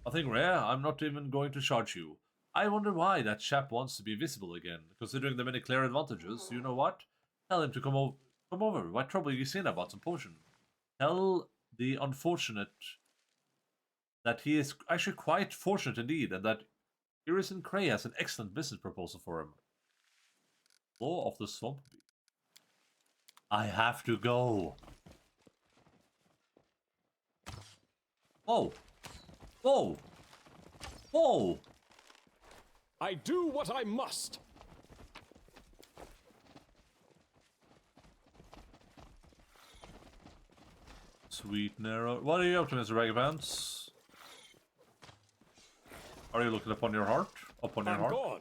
Nothing rare, I'm not even going to charge you. I wonder why that chap wants to be visible again, considering the many clear advantages. You know what? Tell him to come over. What trouble you seen about some potion? Tell the unfortunate that he is actually quite fortunate indeed, and that Irison Cray has an excellent business proposal for him. Law of the Swamp Bee. I have to go. Whoa. Whoa. Whoa. I do what I must. Sweet narrow. What are you up to, Mr. Ragapants? Are you looking upon your heart? Upon your I'm heart? gone.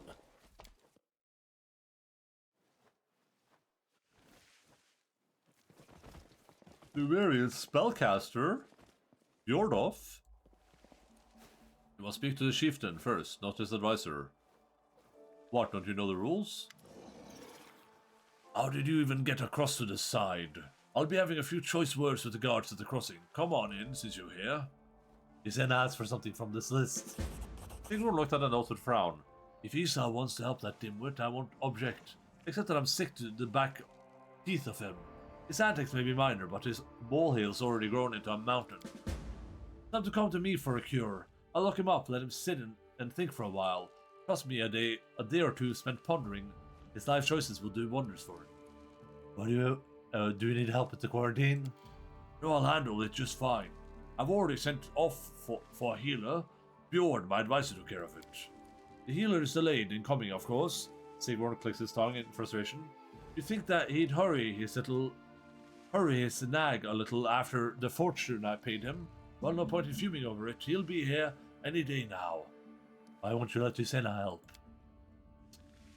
Numerian spellcaster? Bjordoff? You must speak to the chieftain first, not his advisor. What, don't you know the rules? How did you even get across to the side? I'll be having a few choice words with the guards at the crossing. Come on in, since you're here. He then asked for something from this list. Sigurd looked at the note with a frown. If Esau wants to help that dimwit, I won't object. Except that I'm sick to the back teeth of him. His antics may be minor, but his molehill's already grown into a mountain. Time to come to me for a cure. I'll lock him up, let him sit and think for a while. Trust me, a day or two spent pondering his life choices will do wonders for him. What do you need help with the quarantine? No, I'll handle it just fine. I've already sent off for a healer. Bjorn, my advisor, took care of it. The healer is delayed in coming, of course. Sigurd clicks his tongue in frustration. You think that he'd hurry his nag a little after the fortune I paid him? Well, no point in fuming over it. He'll be here any day now. Why won't you let Tusena help?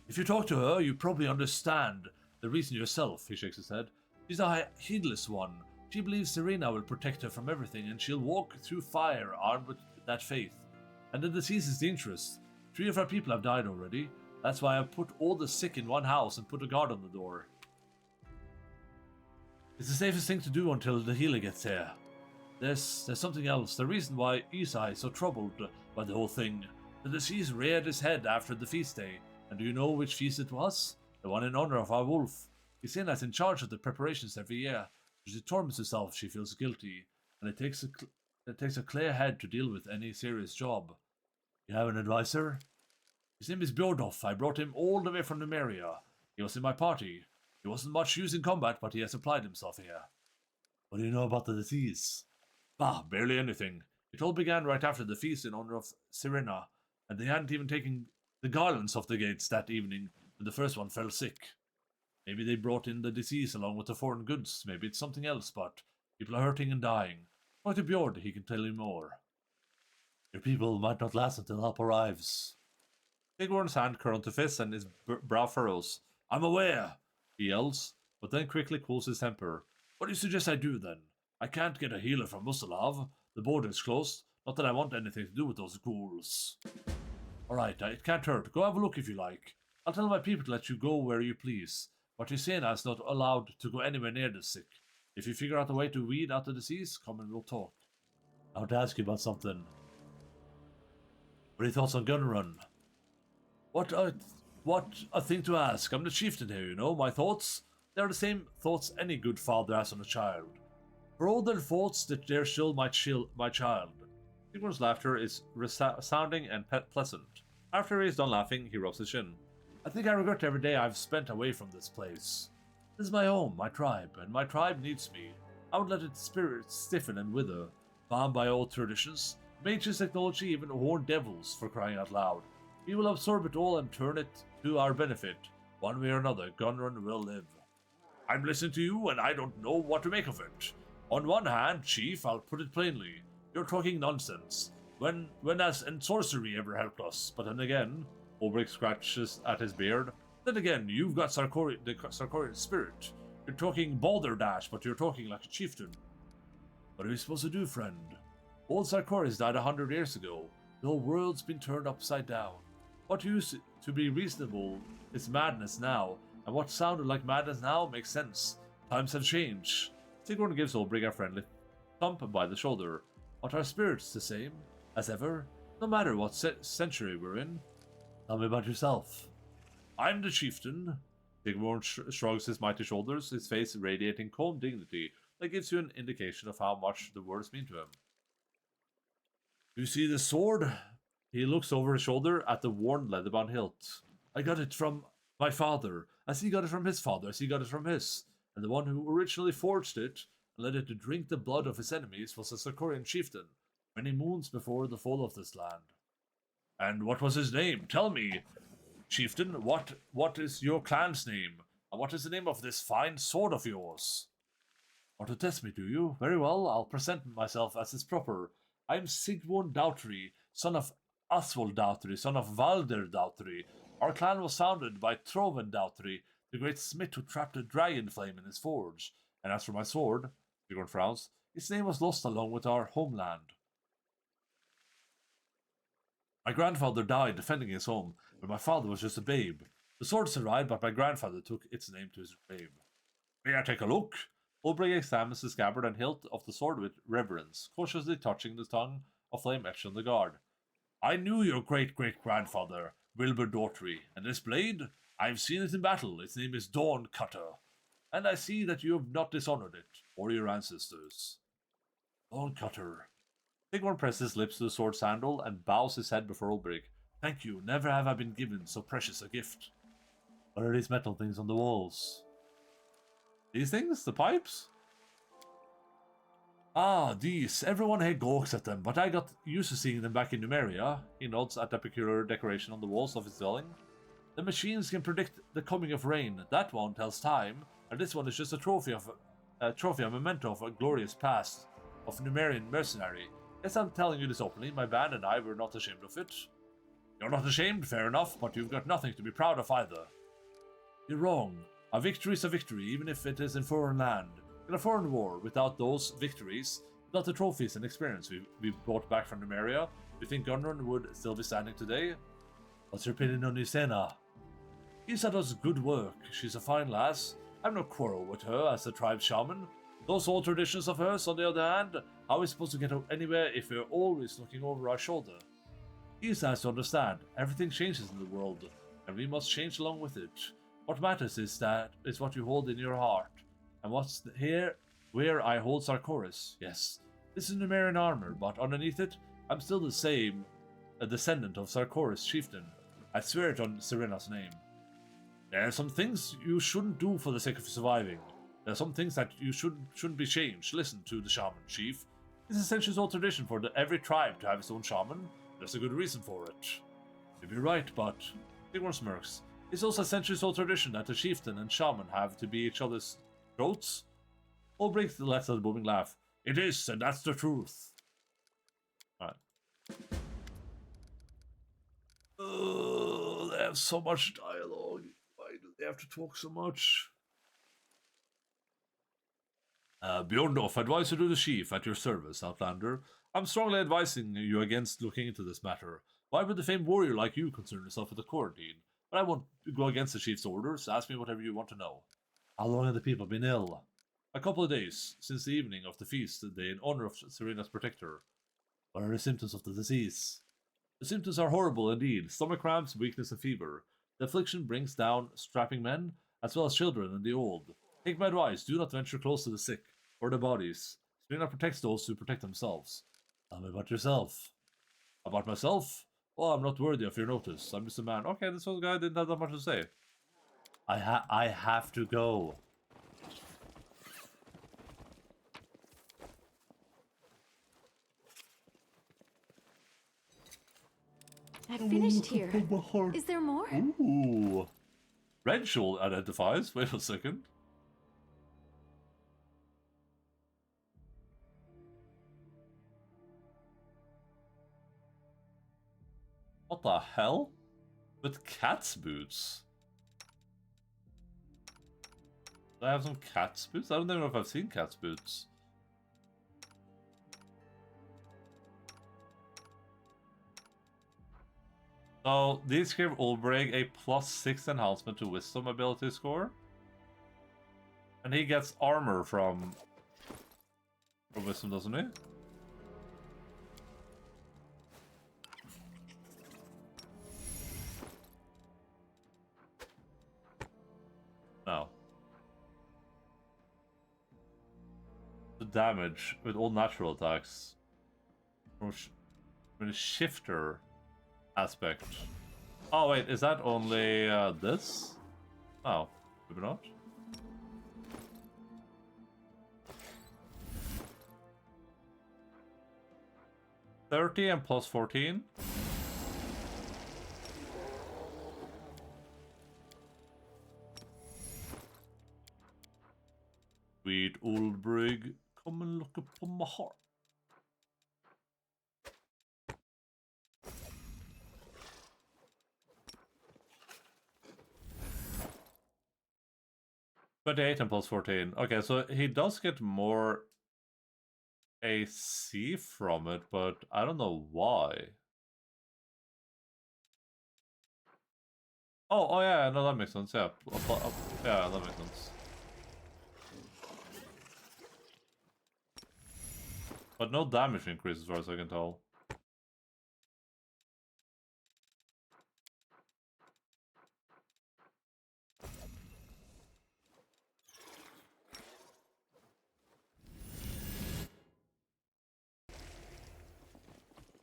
If you talk to her, you probably understand the reason yourself, he shakes his head. She's a heedless one. She believes Serena will protect her from everything, and she'll walk through fire armed with that faith. And the disease is dangerous. 3 of our people have died already. That's why I've put all the sick in one house and put a guard on the door. It's the safest thing to do until the healer gets here. There's something else. The reason why Isai is so troubled by the whole thing. The disease reared its head after the feast day. And do you know which feast it was? The one in honor of our wolf. Isena's in charge of the preparations every year. She torments herself, she feels guilty. And it takes a clear head to deal with any serious job. You have an advisor? His name is Bjordoff. I brought him all the way from Nymeria. He was in my party. He wasn't much use in combat, but he has applied himself here. What do you know about the disease? Bah, barely anything. It all began right after the feast in honor of Serena, and they hadn't even taken the garlands off the gates that evening when the first one fell sick. Maybe they brought in the disease along with the foreign goods. Maybe it's something else, but people are hurting and dying. Talk to Bjord, he can tell you more. Your people might not last until help arrives. Sigmund's hand curled to fist and his brow furrows. I'm aware, he yells, but then quickly cools his temper. What do you suggest I do then? I can't get a healer from Musalav. The border is closed. Not that I want anything to do with those ghouls. Alright, it can't hurt. Go have a look if you like. I'll tell my people to let you go where you please, but Ysena is not allowed to go anywhere near the sick. If you figure out a way to weed out the disease, come and we'll talk. I want to ask you about something. What are your thoughts on gun run? What a thing to ask. I'm the chieftain here, you know. My thoughts? They're the same thoughts any good father has on a child. For all their faults, that they're still my child. Sigmund's laughter is resounding and pleasant. After he's done laughing, he rubs his chin. I think I regret every day I've spent away from this place. This is my home, my tribe, and my tribe needs me. I would let its spirit stiffen and wither, bound by old traditions, mages technology, even horned devils, for crying out loud. We will absorb it all and turn it to our benefit. One way or another, Gunrun will live. I'm listening to you, and I don't know what to make of it. On one hand, Chief, I'll put it plainly, you're talking nonsense. When has sorcery ever helped us? But then again, Ulbrich scratches at his beard. Then again, you've got the Sarkorian spirit. You're talking balderdash, but you're talking like a chieftain. What are we supposed to do, friend? Old Sarkoris died 100 years ago. The whole world's been turned upside down. What used to be reasonable is madness now, and what sounded like madness now makes sense. Times have changed. Sigrun gives Ulbrich a friendly thump by the shoulder. But our spirits the same as ever, no matter what century we're in? Tell me about yourself. I'm the chieftain. Sigmund shrugs his mighty shoulders, his face radiating calm dignity that gives you an indication of how much the words mean to him. You see this sword? He looks over his shoulder at the worn leather-bound hilt. I got it from my father, as he got it from his father, as he got it from his, and the one who originally forged it and led it to drink the blood of his enemies was a Sarkorian chieftain, many moons before the fall of this land. And what was his name? Tell me, chieftain, what is your clan's name? And what is the name of this fine sword of yours? Want to test me, do you? Very well, I'll present myself as is proper. I'm Sigmund Dautry, son of Oswald Dautry, son of Valder Dautry. Our clan was founded by Troven Dautry, the great smith who trapped a dragon flame in his forge. And as for my sword, Sigurd frowns, its name was lost along with our homeland. My grandfather died defending his home, when my father was just a babe. The sword survived, but my grandfather took its name to his grave. May I take a look? Ulbrich examines the scabbard and hilt of the sword with reverence, cautiously touching the tongue of flame etched on the guard. I knew your great-great-grandfather, Wilbur Daughtry, and this blade? I've seen it in battle. Its name is Dawn Cutter. And I see that you have not dishonored it, or your ancestors. Dawn Cutter. Sigmund presses his lips to the sword's handle and bows his head before Ulbrich. Thank you. Never have I been given so precious a gift. What are these metal things on the walls? These things? The pipes? Ah, these. Everyone here gawks at them, but I got used to seeing them back in Numeria. He nods at the peculiar decoration on the walls of his dwelling. The machines can predict the coming of rain. That one tells time, and this one is just a trophy, a memento of a glorious past, of Numerian mercenary. Yes, I'm telling you this openly. My band and I were not ashamed of it. You're not ashamed, fair enough, but you've got nothing to be proud of either. You're wrong. A victory is a victory, even if it is in foreign land. In a foreign war, without those victories, without the trophies and experience we brought back from Numeria, do you think Gunrun would still be standing today? What's your opinion on Ysena? Isa does good work. She's a fine lass. I've no quarrel with her as the tribe shaman. Those old traditions of hers, on the other hand, how are we supposed to get anywhere if we're always looking over our shoulder? Isa has to understand, everything changes in the world, and we must change along with it. What matters is what you hold in your heart. And what's here, where I hold Sarkoris. Yes, this is Numerian armor, but underneath it, I'm still the same, a descendant of Sarkoris chieftain. I swear it on Serena's name. There are some things you shouldn't do for the sake of surviving. There are some things that you shouldn't be changed. Listen to the shaman, chief. It's a centuries-old tradition for every tribe to have its own shaman. There's a good reason for it. You'd be right, but Sigmund smirks. It's also a centuries-old tradition that the chieftain and shaman have to be each other's throats. Ulbrich lets out a booming laugh. It is, and that's the truth. Alright. Oh, they have so much dialogue. Why do they have to talk so much? Bjorndorf, advisor to the chief, at your service, Outlander. I'm strongly advising you against looking into this matter. Why would the famed warrior like you concern yourself with the quarantine? But I won't go against the chief's orders. Ask me whatever you want to know. How long have the people been ill? A couple of days, since the evening of the feast day in honor of Serena's protector. What are the symptoms of the disease? The symptoms are horrible indeed. Stomach cramps, weakness, and fever. The affliction brings down strapping men, as well as children and the old. Take my advice, do not venture close to the sick, or their bodies. Serena protects those who protect themselves. Tell me about yourself. About myself? Well, I'm not worthy of your notice. I'm just a man. Okay, this old guy didn't have that much to say. I have to go. I've finished here. Is there more? Ooh. Rachel identifies. Wait a second. What the hell? With cat's boots? Do I have some cat's boots? I don't even know if I've seen cat's boots. So, these give Ulbrich a +6 enhancement to Wisdom ability score. And he gets armor from Wisdom, doesn't he? No. The damage with all natural attacks from a shifter aspect. Oh wait, is that only this? Oh, maybe not. $30 and +14. Sweet old brig, come and look upon my heart. $28 and +14. Okay, so he does get more AC from it, but I don't know why. Oh yeah, no, that makes sense. Yeah, yeah, that makes sense. But no damage increase as far as I can tell.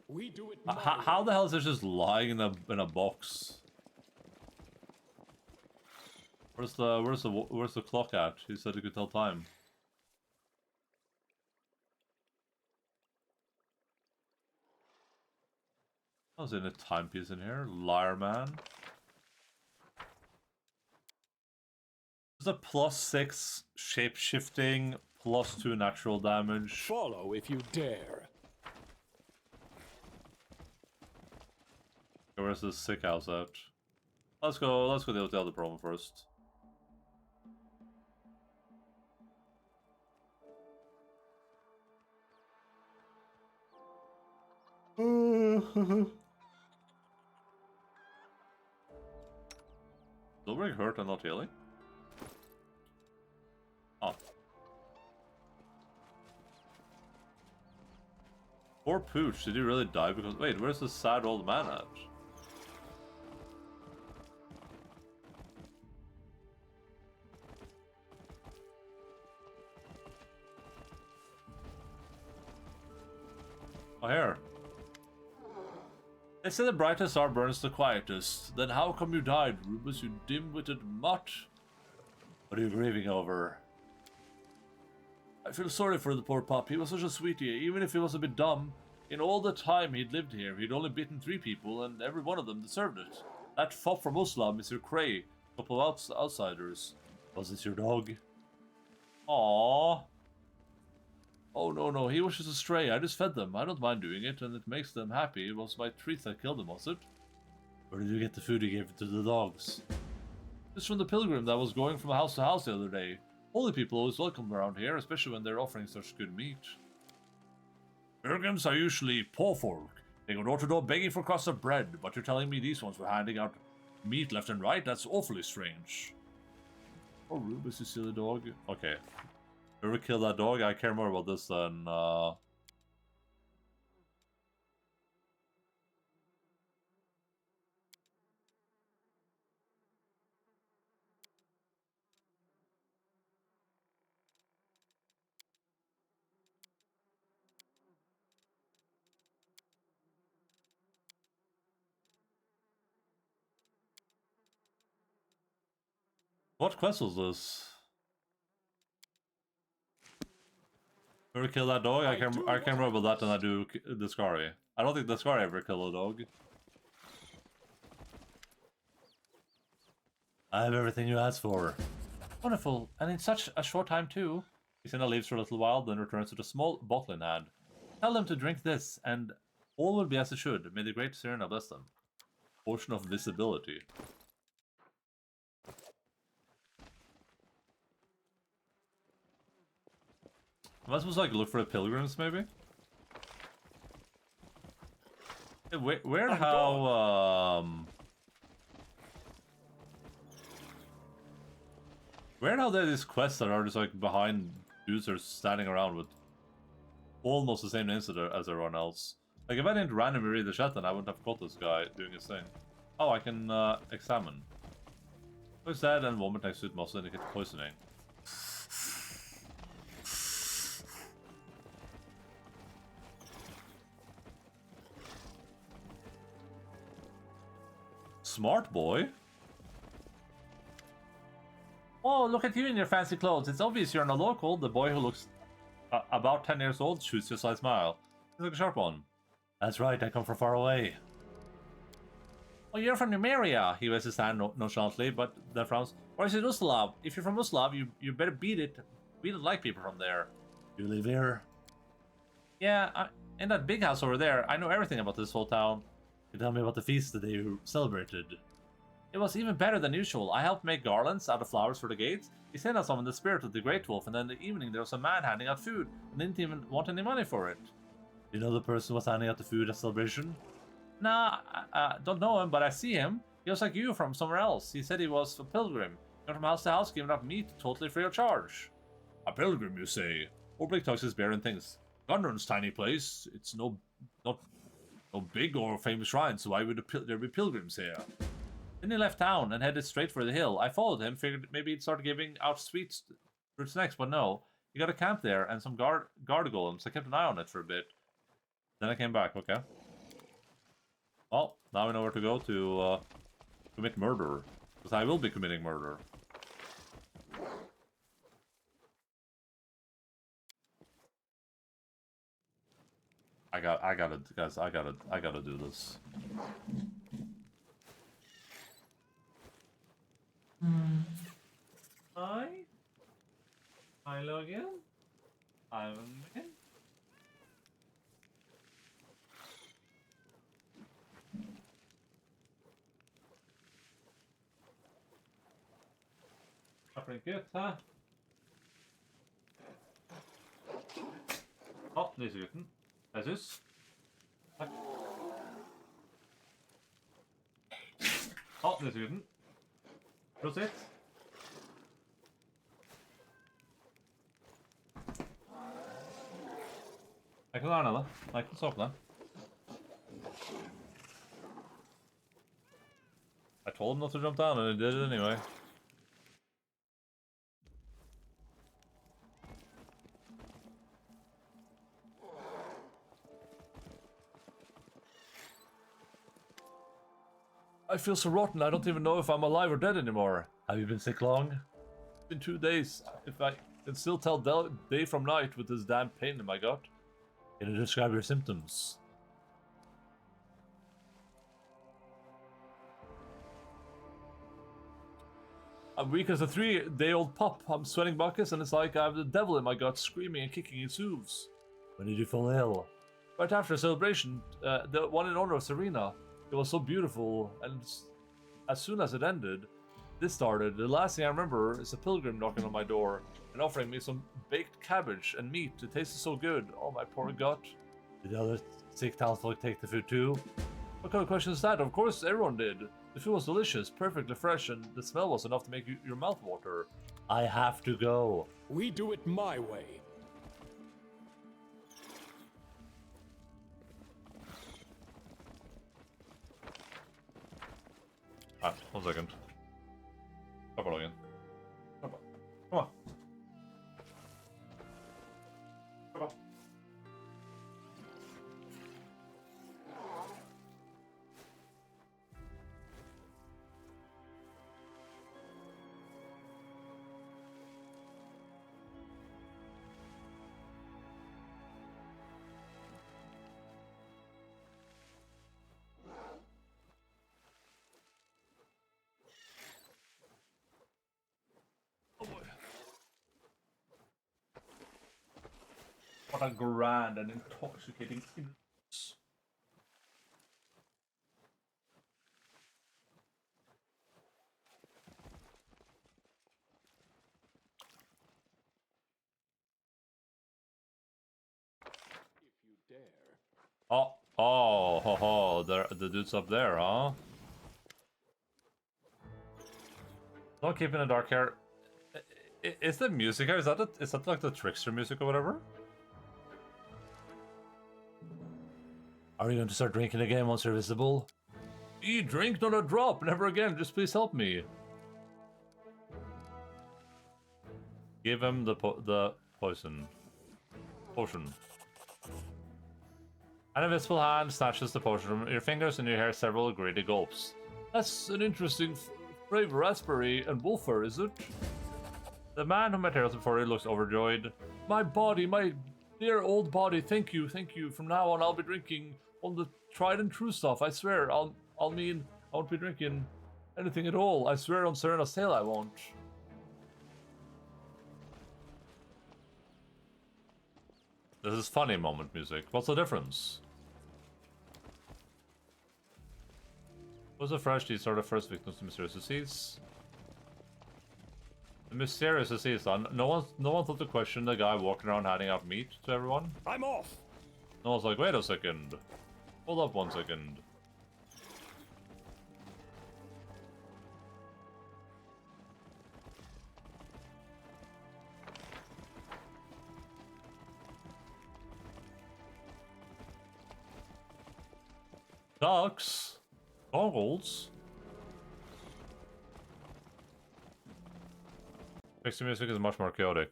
We do it. How the hell is this just lying in a box? Where's the clock at? He said he could tell time. I was in a timepiece in here. Liar man. There's a +6 shape shifting, +2 natural damage. Follow if you dare. Where's the sick house at? Let's go deal with the other problem first. Silvering hurt and not healing? Oh. Poor Pooch, did he really die because... Wait, where's the sad old man at? Oh, here. They say the brightest star burns the quietest. Then how come you died, Rubus, you dim-witted mutt? What are you grieving over? I feel sorry for the poor pup. He was such a sweetie, even if he was a bit dumb. In all the time he'd lived here, he'd only bitten 3 people, and every one of them deserved it. That fop from Oslo, Mr. Cray, a couple of outsiders. Was this your dog? Aww. Oh, no, he was just a stray. I just fed them. I don't mind doing it, and it makes them happy. It was my treat that killed them, was it? Where did you get the food you gave to the dogs? Just from the pilgrim that was going from house to house the other day. Holy people always welcome around here, especially when they're offering such good meat. Pilgrims are usually poor folk. They go door to door begging for crusts of bread, but you're telling me these ones were handing out meat left and right? That's awfully strange. Oh, Rubus, you silly dog. Okay. Whoever killed that dog, I care more about this than, What quest was this? Whoever killed that dog? I can't remember that than I do Discari. I don't think Discari ever killed a dog. I have everything you asked for. Wonderful, and in such a short time too. Isina leaves for a little while, then returns with a small bottle in hand. Tell them to drink this, and all will be as it should. May the great Serena bless them. Potion of visibility. Am I supposed to like look for the pilgrims, maybe? Hey, weird how weird how there's these quests that are just like behind dudes that are standing around with almost the same names as everyone else. Like if I didn't randomly read the chat, then I wouldn't have caught this guy doing his thing. Oh, I can examine. Who's that? And vomit next to it must indicate poisoning. Smart boy. Oh, look at you in your fancy clothes. It's obvious you're not local. The boy who looks about 10 years old shoots you a slight smile. He's like a sharp one. That's right, I come from far away. Oh, you're from Numeria. He raises his hand nonchalantly, but then frowns. Or is it Uslav? If you're from Uslav, you better beat it. We don't like people from there. You live here? Yeah, in that big house over there. I know everything about this whole town. You tell me about the feast that you celebrated. It was even better than usual. I helped make garlands out of flowers for the gates. He sent us some in the spirit of the Great Wolf, and then in the evening there was a man handing out food, and didn't even want any money for it. You know the person who was handing out the food at celebration? Nah, I don't know him, but I see him. He was like you from somewhere else. He said he was a pilgrim. He went from house to house giving up meat totally free of charge. A pilgrim, you say? Oblique tucks his bear and thinks. Gundren's tiny place. It's not big or famous shrine, so why would there be pilgrims here? Then he left town and headed straight for the hill. I followed him, figured maybe he'd start giving out sweet fruits next, but no. He got a camp there and some guard golems. I kept an eye on it for a bit. Then I came back, okay. Well, now we know where to go to commit murder. Because I will be committing murder. I gotta do this. Hi, Logan. I'm in. Gött, hæ? Å, nysegutten. Jesus. Takk. Å, nysegutten. Prosit. Jeg kan være nede. Jeg kan stå på det. I told him not to jump down and he did it anyway. I feel so rotten, I don't even know if I'm alive or dead anymore. Have you been sick long? It's been 2 days. If I can still tell day from night with this damn pain in my gut. Can you describe your symptoms? I'm weak as a 3-day-old pup. I'm sweating buckets and it's like I have the devil in my gut screaming and kicking its hooves. When did you fall ill? Right after a celebration, the one in honor of Serena. It was so beautiful, and as soon as it ended, this started. The last thing I remember is a pilgrim knocking on my door and offering me some baked cabbage and meat. It tasted so good. Oh, my poor gut. Did the other sick townsfolk take the food too? What kind of question is that? Of course everyone did. The food was delicious, perfectly fresh, and the smell was enough to make your mouth water. I have to go. We do it my way. Ah, 1 second. Come on again. Come on. Come on. Come on. Oh boy. What a grand and intoxicating innocence. If you dare. Oh, the dude's up there, huh? Don't keep in the dark here. Is the music here? Is that like the trickster music or whatever? Are you going to start drinking again once you're visible? Drink not a drop, never again. Just please help me. Give him the potion. An invisible hand snatches the potion from your fingers and you hear several greedy gulps. That's an interesting flavor, raspberry and wolfer, is it? The man who met Harold before you looks overjoyed. My body, my dear old body, thank you, thank you. From now on, I'll be drinking all the tried and true stuff. I swear, I won't be drinking anything at all. I swear on Serena's tail, I won't. This is funny moment music. What's the difference? Was it fresh? These are the first victims to mysterious disease. The mysterious disease. No one thought to question the guy walking around handing out meat to everyone. I'm off. No one's like, wait a second. Hold up 1 second. Ducks? Goggles? Pixie music is much more chaotic.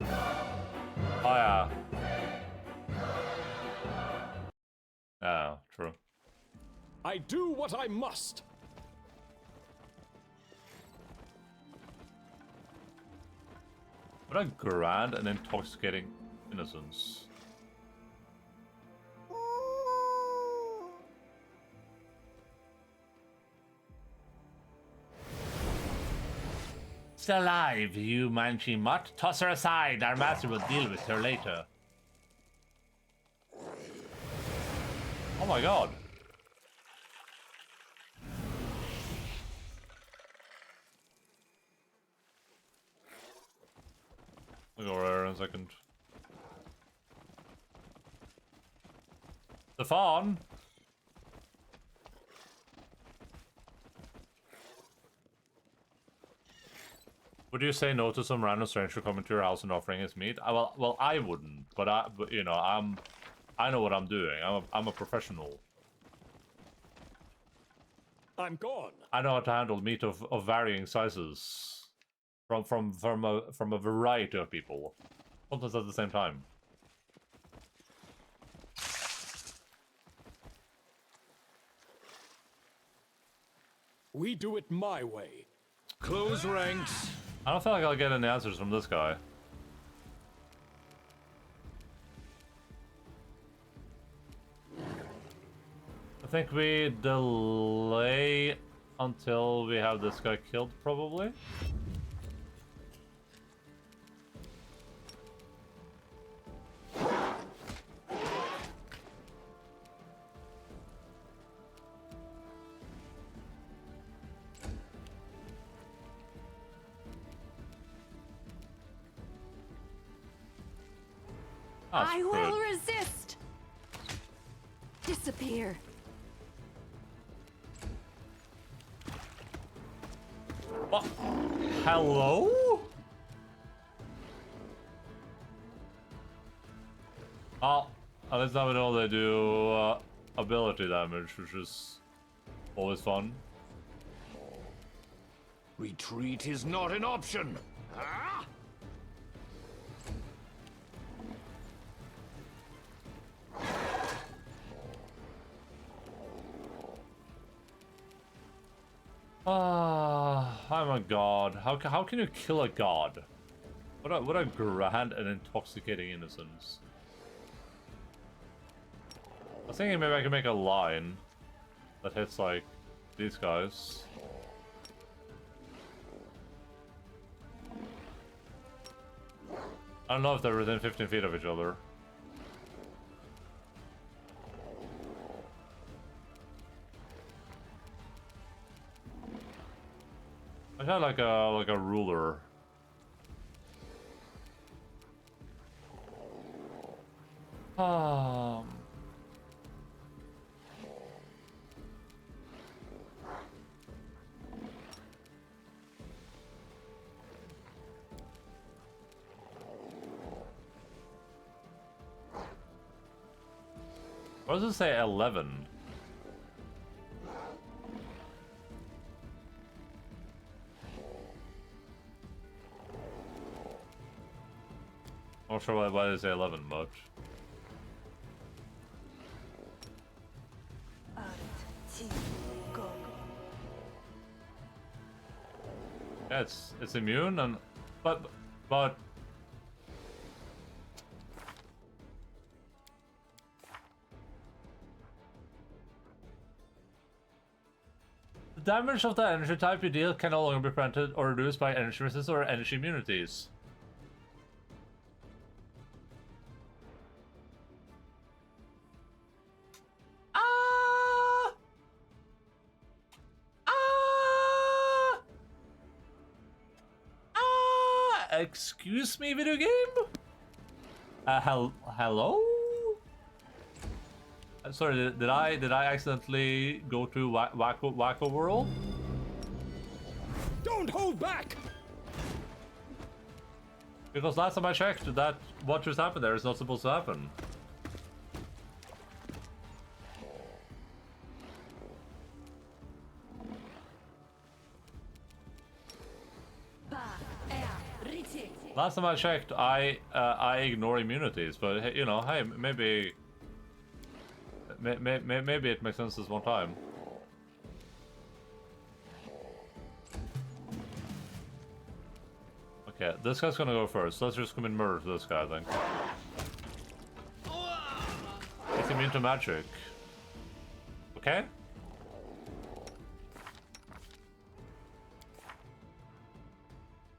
Oh yeah. Yeah, true. I do what I must. What a grand and intoxicating innocence. Still alive, you mangy mutt. Toss her aside. Our master will deal with her later. Oh my god. We'll go over there in a second. Stefan! Would you say no to some random stranger coming to your house and offering his meat? Well, I wouldn't, but you know, I know what I'm doing. I'm a professional. I'm gone. I know how to handle meat of varying sizes, from a variety of people, sometimes at the same time. We do it my way. Close ranks. I don't feel like I'll get any answers from this guy. I think we delay until we have this guy killed, probably. I will resist. Disappear. What? Hello? Oh, at least now we know they do ability damage, which is always fun. Retreat is not an option. Ah! I'm a god. How can you kill a god? What a grand and intoxicating innocence. I was thinking maybe I can make a line that hits like these guys. I don't know if they're within 15 feet of each other. I got like a ruler. What does it say? 11. I'm not sure why they say 11 much. Yeah, it's immune and but the damage of the energy type you deal can no longer be prevented or reduced by energy resistance or energy immunities. Excuse me, video game? Hello? Sorry, did I accidentally go to Wacko World? Don't hold back! Because last time I checked, that what just happened there is not supposed to happen. Last time I checked, I ignore immunities, but hey, you know, hey, maybe it makes sense this one time. Okay, this guy's gonna go first. Let's just commit murder to this guy, I think. He's immune to magic. Okay?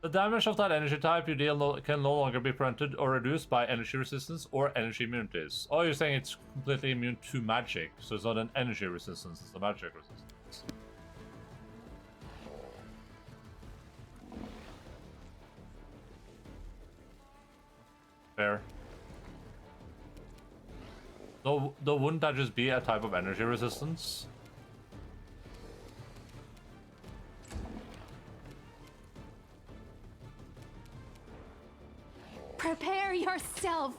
The damage of that energy type you deal can no longer be prevented or reduced by energy resistance or energy immunities. Oh, you're saying it's completely immune to magic, so it's not an energy resistance, it's a magic resistance. Fair. Though wouldn't that just be a type of energy resistance? Prepare yourself.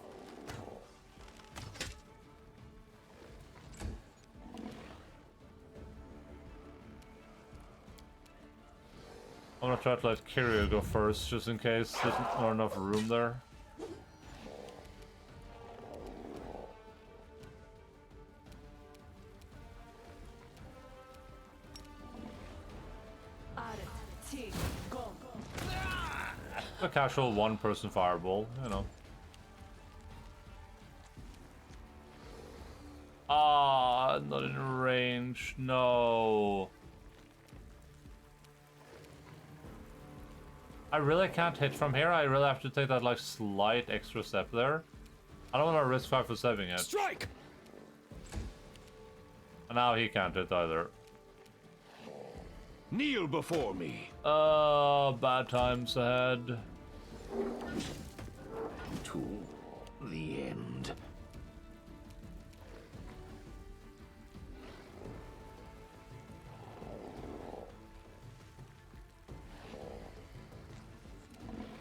I'm gonna try to let Kiryu go first, just in case there's not enough room there. A casual one-person fireball, you know. Ah, not in range. No. I really can't hit from here. I really have to take that like slight extra step there. I don't want to risk 5 for 7 yet. Strike! And now he can't hit either. Kneel before me. Bad times ahead. To the end.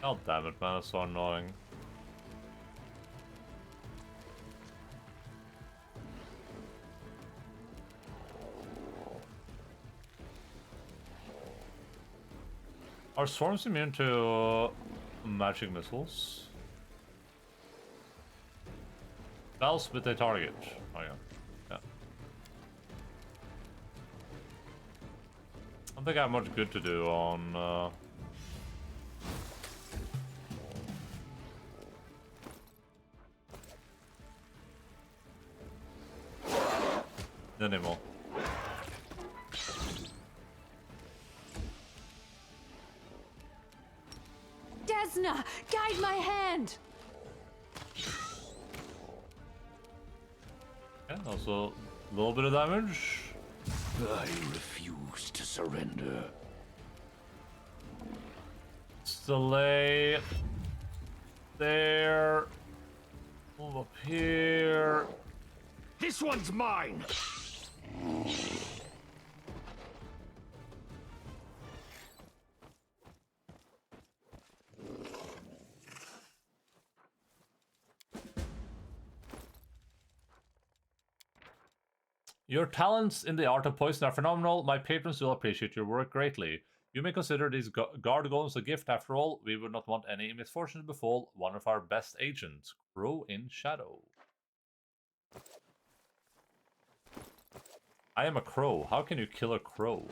God damn it, man, that's so annoying. Are swarms immune to magic missiles? Spells with a target. Oh yeah. Yeah. I don't think I have much good to do on anymore. Desna, guide my hand! Yeah, also a little bit of damage. I refuse to surrender. Delay. There. Move up here. This one's mine! Your talents in the art of poison are phenomenal. My patrons will appreciate your work greatly. You may consider these guard golems a gift. After all, we would not want any misfortune to befall one of our best agents. Crow in Shadow. I am a crow. How can you kill a crow?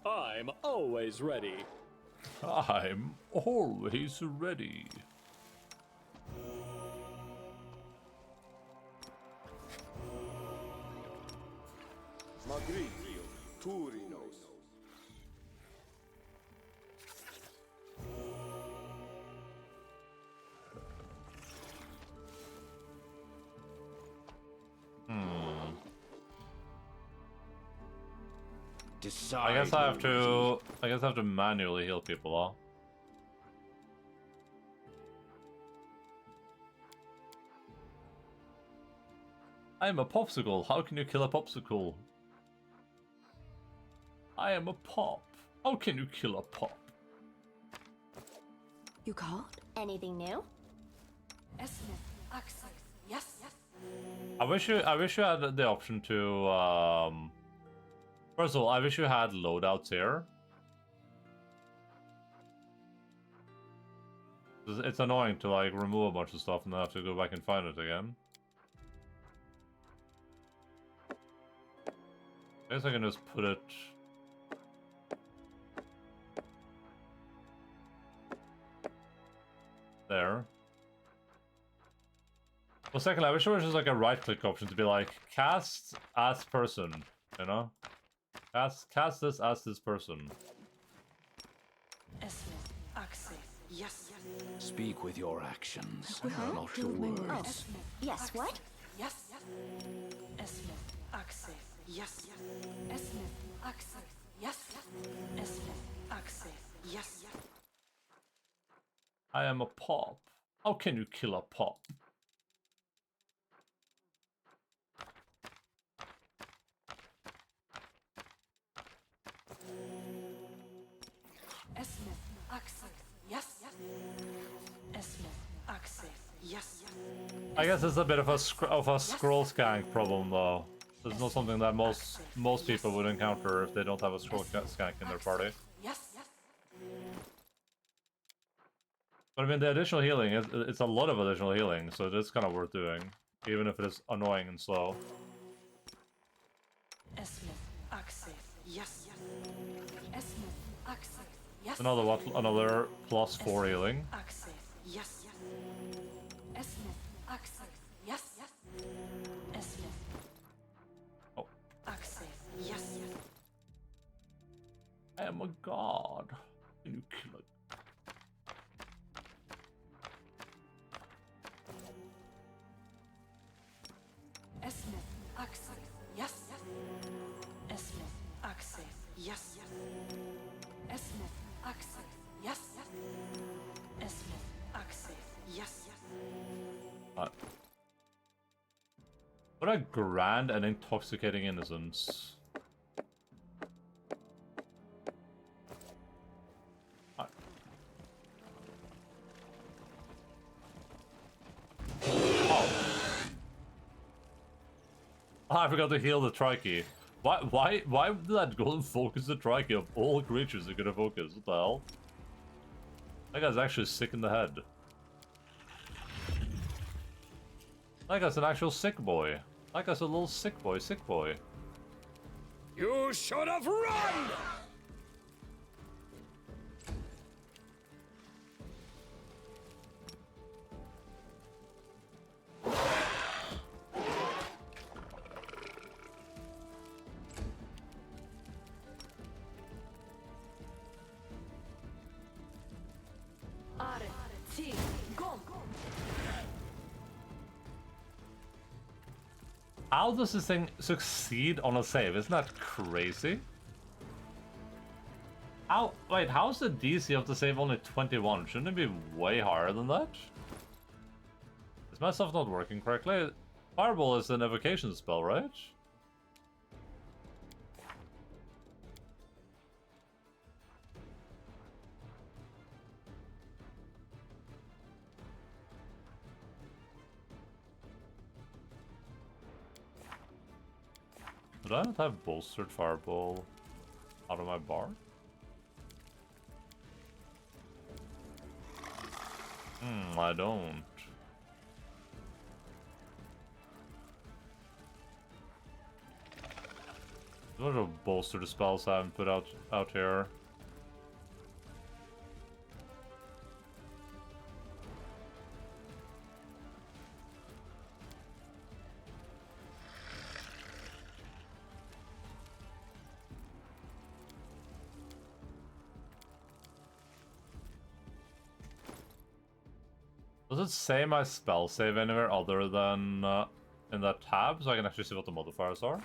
I'm always ready. I'm always ready. Magritio, Turinos. Decide. I guess I have to manually heal people, huh? I'm a popsicle. How can you kill a popsicle? I am a pop. How can you kill a pop? You called? Anything new? Yes. I wish you had the option to first of all, I wish you had loadouts here. It's annoying to like remove a bunch of stuff and then have to go back and find it again. I guess I can just put it there. Well, secondly, I wish there was just like a right-click option to be like, cast as person, you know? Cast this as this person. Yes. Speak with your actions, Huh? not Do your with my words. words. Yes, what? Yes. Access. Yes. Access. Yes. Access. Yes. I am a pop. How can you kill a pop? Access. Yes. Access. Yes. I guess it's a bit of a scroll skank problem, though. It's not something that most people would encounter if they don't have a scroll skank in their party. Yes. But I mean, the additional healing, it's a lot of additional healing, so it's kind of worth doing, even if it is annoying and slow. Access. Yes. Access. Yes. Another plus 4 healing. Access. Yes. Access. Yes. Oh, Access. Yes. I am a god. Can you kill it? Access. Yes. Access. Yes. Access. What a grand and intoxicating innocence. Oh, I forgot to heal the Trikey. Why did that golem focus the Trikey of all creatures it could have focused? What the hell? That guy's actually sick in the head. That guy's an actual sick boy. That guy's a little sick boy, sick boy. You should have run! How does this thing succeed on a save? Isn't that crazy? How? Wait, how's the DC of the save only 21? Shouldn't it be way higher than that? Is my stuff not working correctly? Fireball is an evocation spell, right? Did I not have bolstered fireball out of my bar? I don't. What are bolstered spells I haven't put out here? Does it say my spell save anywhere other than in that tab, so I can actually see what the modifiers are?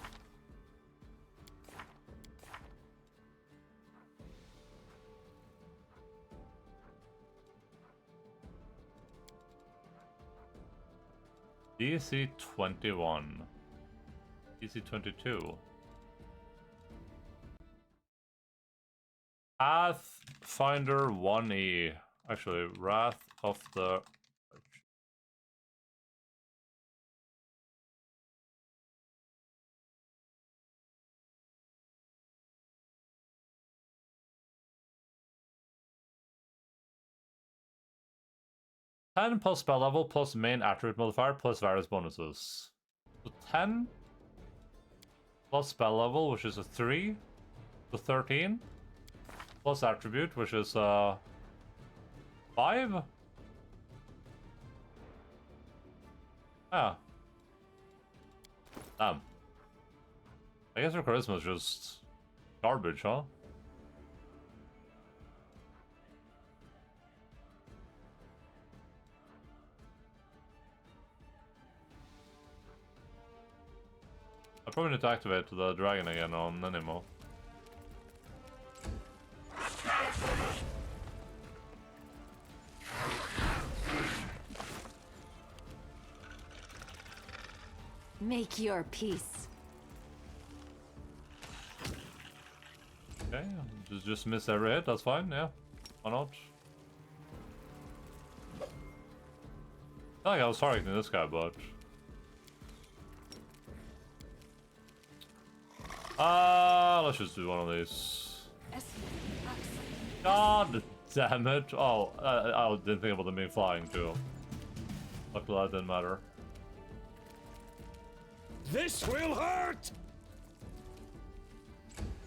DC 21. DC 22. Pathfinder 1E. Actually, Wrath of the... +10 plus spell level plus main attribute modifier plus various bonuses. So 10 plus spell level, which is a 3, so 13 plus attribute, which is 5. Yeah. Damn. I guess her charisma is just garbage, huh? I probably need to activate the dragon again on Animo. Make your peace. Okay, just miss every hit, that's fine, yeah. Why not? I feel like I was targeting this guy, but... let's just do one of these. God damn it! Oh, I didn't think about them being flying too. Luckily that didn't matter. This will hurt!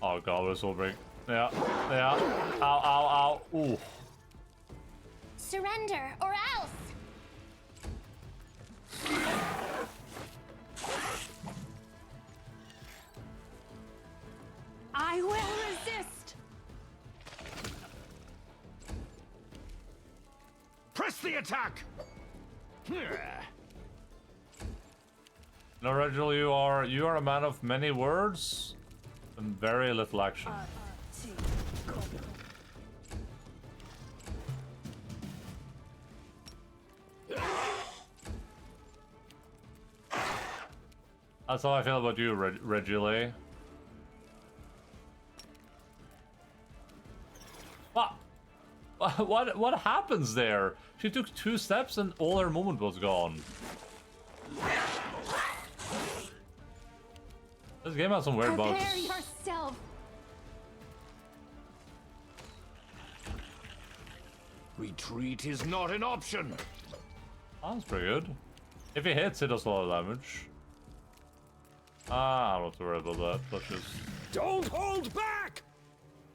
Oh god, this will break. Yeah, yeah. Ow, ow, ow. Ooh. Surrender or else. I will resist. Press the attack! Now, Reginald, you are a man of many words and very little action. That's how I feel about you, Regile. What? What happens there? She took 2 steps and all her movement was gone. This game has some weird bugs. Prepare yourself. Retreat is not an option. That's pretty good. If he hits, it does a lot of damage. I'm not too worried about that. Let's just Don't hold back!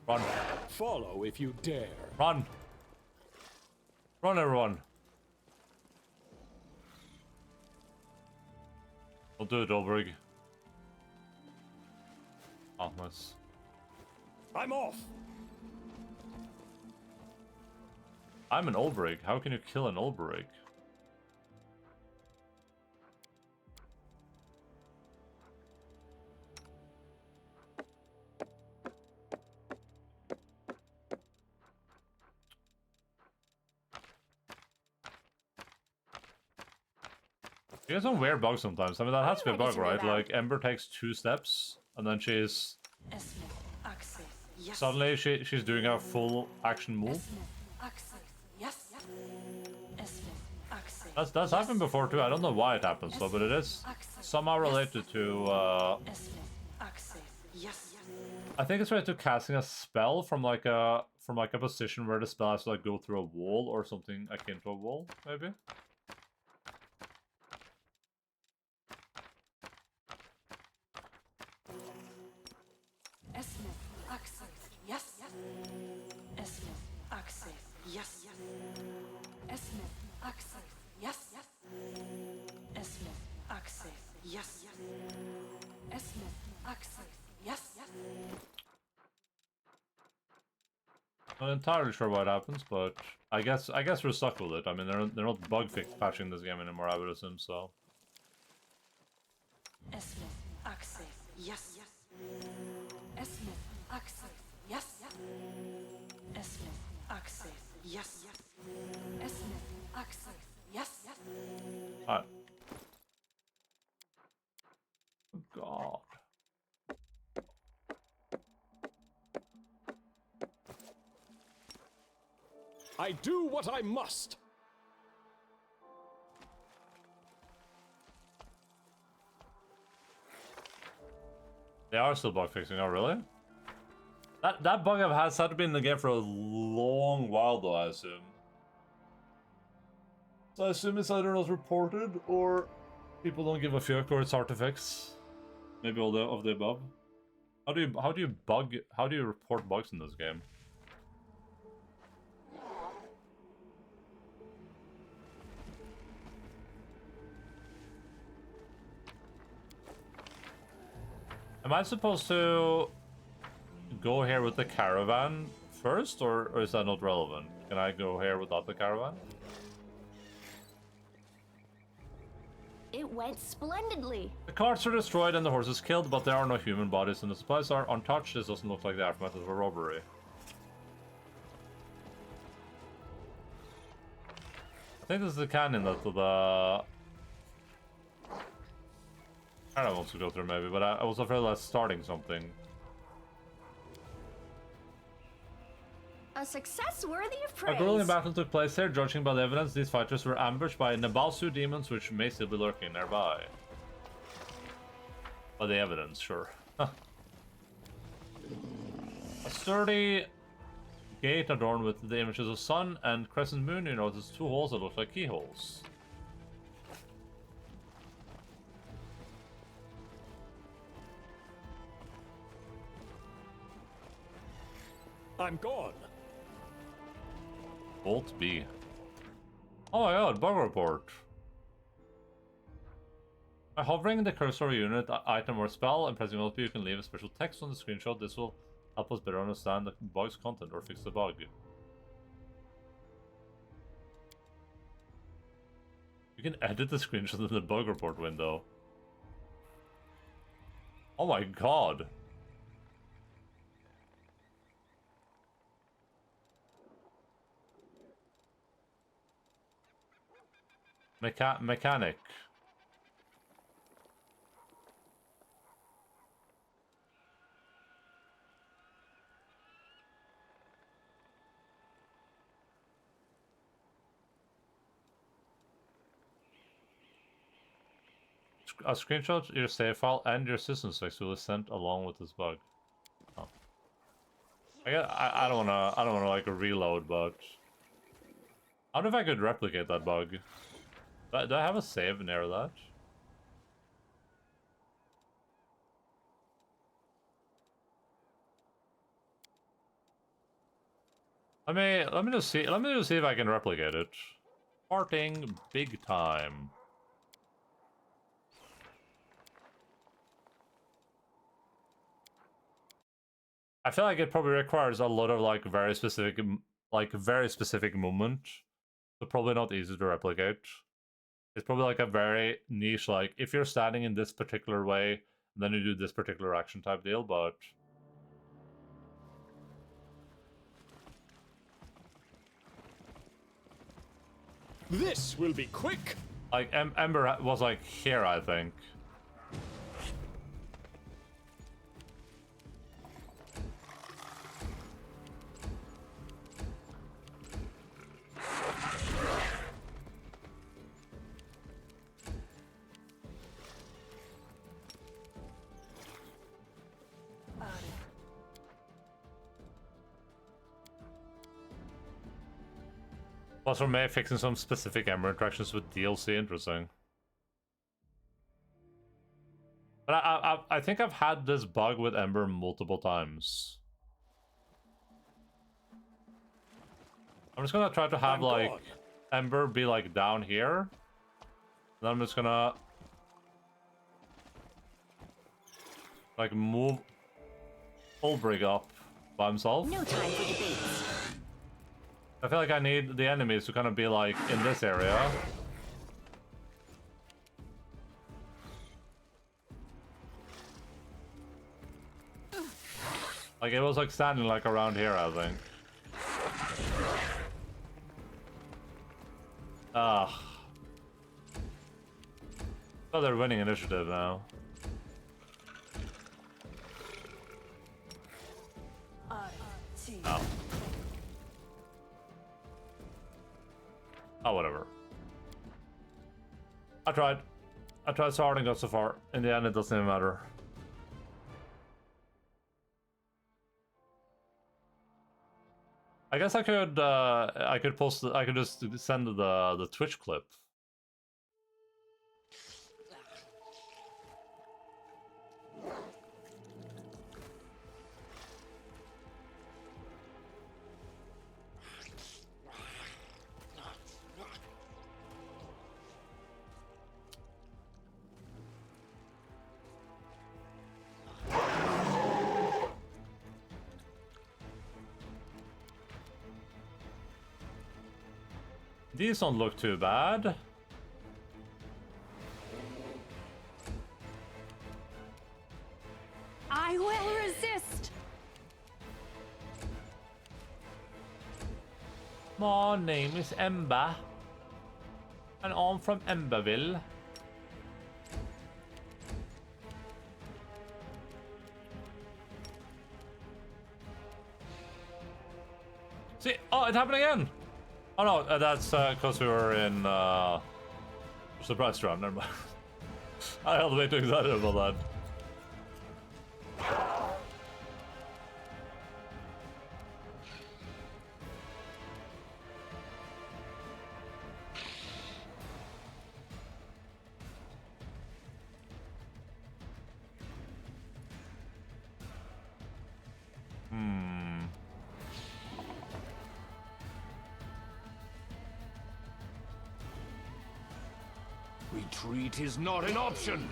run. Follow if you dare. Run! Run, everyone! Don't do it, Olbrig. Oh, nice. I'm off! I'm an Olbrig. How can you kill an Olbrig? You get some weird bugs sometimes. I mean, that has to be a bug, right? Like, Ember takes 2 steps, and then she's... Suddenly, she's doing a full action move. That's happened before, too. I don't know why it happens, though, but it is somehow related to, I think it's related to casting a spell from like a position where the spell has to, like, go through a wall or something akin to a wall, maybe? Not entirely sure what happens, but I guess we're stuck with it. I mean, they're not bug fix patching this game anymore, I would assume, so. Alright. Oh God. I do what I must! They are still bug fixing, oh really? That bug has had to be in the game for a long while though, I assume. So I assume it's either not reported or people don't give a fuck or it's hard to fix. Maybe all of the above. How do you report bugs in this game? Am I supposed to go here with the caravan first, or is that not relevant? Can I go here without the caravan? It went splendidly. The carts are destroyed and the horses killed, but there are no human bodies and the supplies are untouched. This doesn't look like the aftermath of a robbery. I think this is the canyon that the... I don't know what to go through maybe, but I was afraid of starting something. A success worthy of A praise. grueling battle took place here. Judging by the evidence, these fighters were ambushed by Nabalsu demons, which may still be lurking nearby. By the evidence, sure. A sturdy gate adorned with the images of sun and crescent moon. You notice 2 holes that look like keyholes. I'm gone. Bolt B. Oh my god, bug report. By hovering the cursor unit, item or spell and pressing Alt B, you can leave a special text on the screenshot. This will help us better understand the bug's content or fix the bug. You can edit the screenshot in the bug report window. Oh my god. Mechanic. a screenshot, your save file, and your system specs will be sent along with this bug. Oh. I don't wanna like reload, but I wonder if I could replicate that bug. Do I have a save near that? Let me just see if I can replicate it. Farting big time. I feel like it probably requires a lot of like very specific movement. So probably not easy to replicate. It's probably like a very niche, like if you're standing in this particular way, then you do this particular action type deal, but This will be quick. like Ember was like here, I think. Plus, for me, fixing some specific Ember interactions with DLC, interesting. But I think I've had this bug with Ember multiple times. I'm just gonna try to have like Ember be like down here. Then I'm just gonna like move Ulbrig up by himself. No time for debates. I feel like I need the enemies to kind of be like in this area. Like it was like standing like around here, I think. Ah. Oh, they're winning initiative now. Oh. Oh, whatever. I tried so hard and got so far. In the end, it doesn't even matter. I guess I could post. I could just send the Twitch clip. These don't look too bad. I will resist. My name is Ember, and I'm from Emberville. See, oh, it happened again. Oh no, that's because we were in surprise round. Never mind. I held way too excited about that. Retreat is not an option.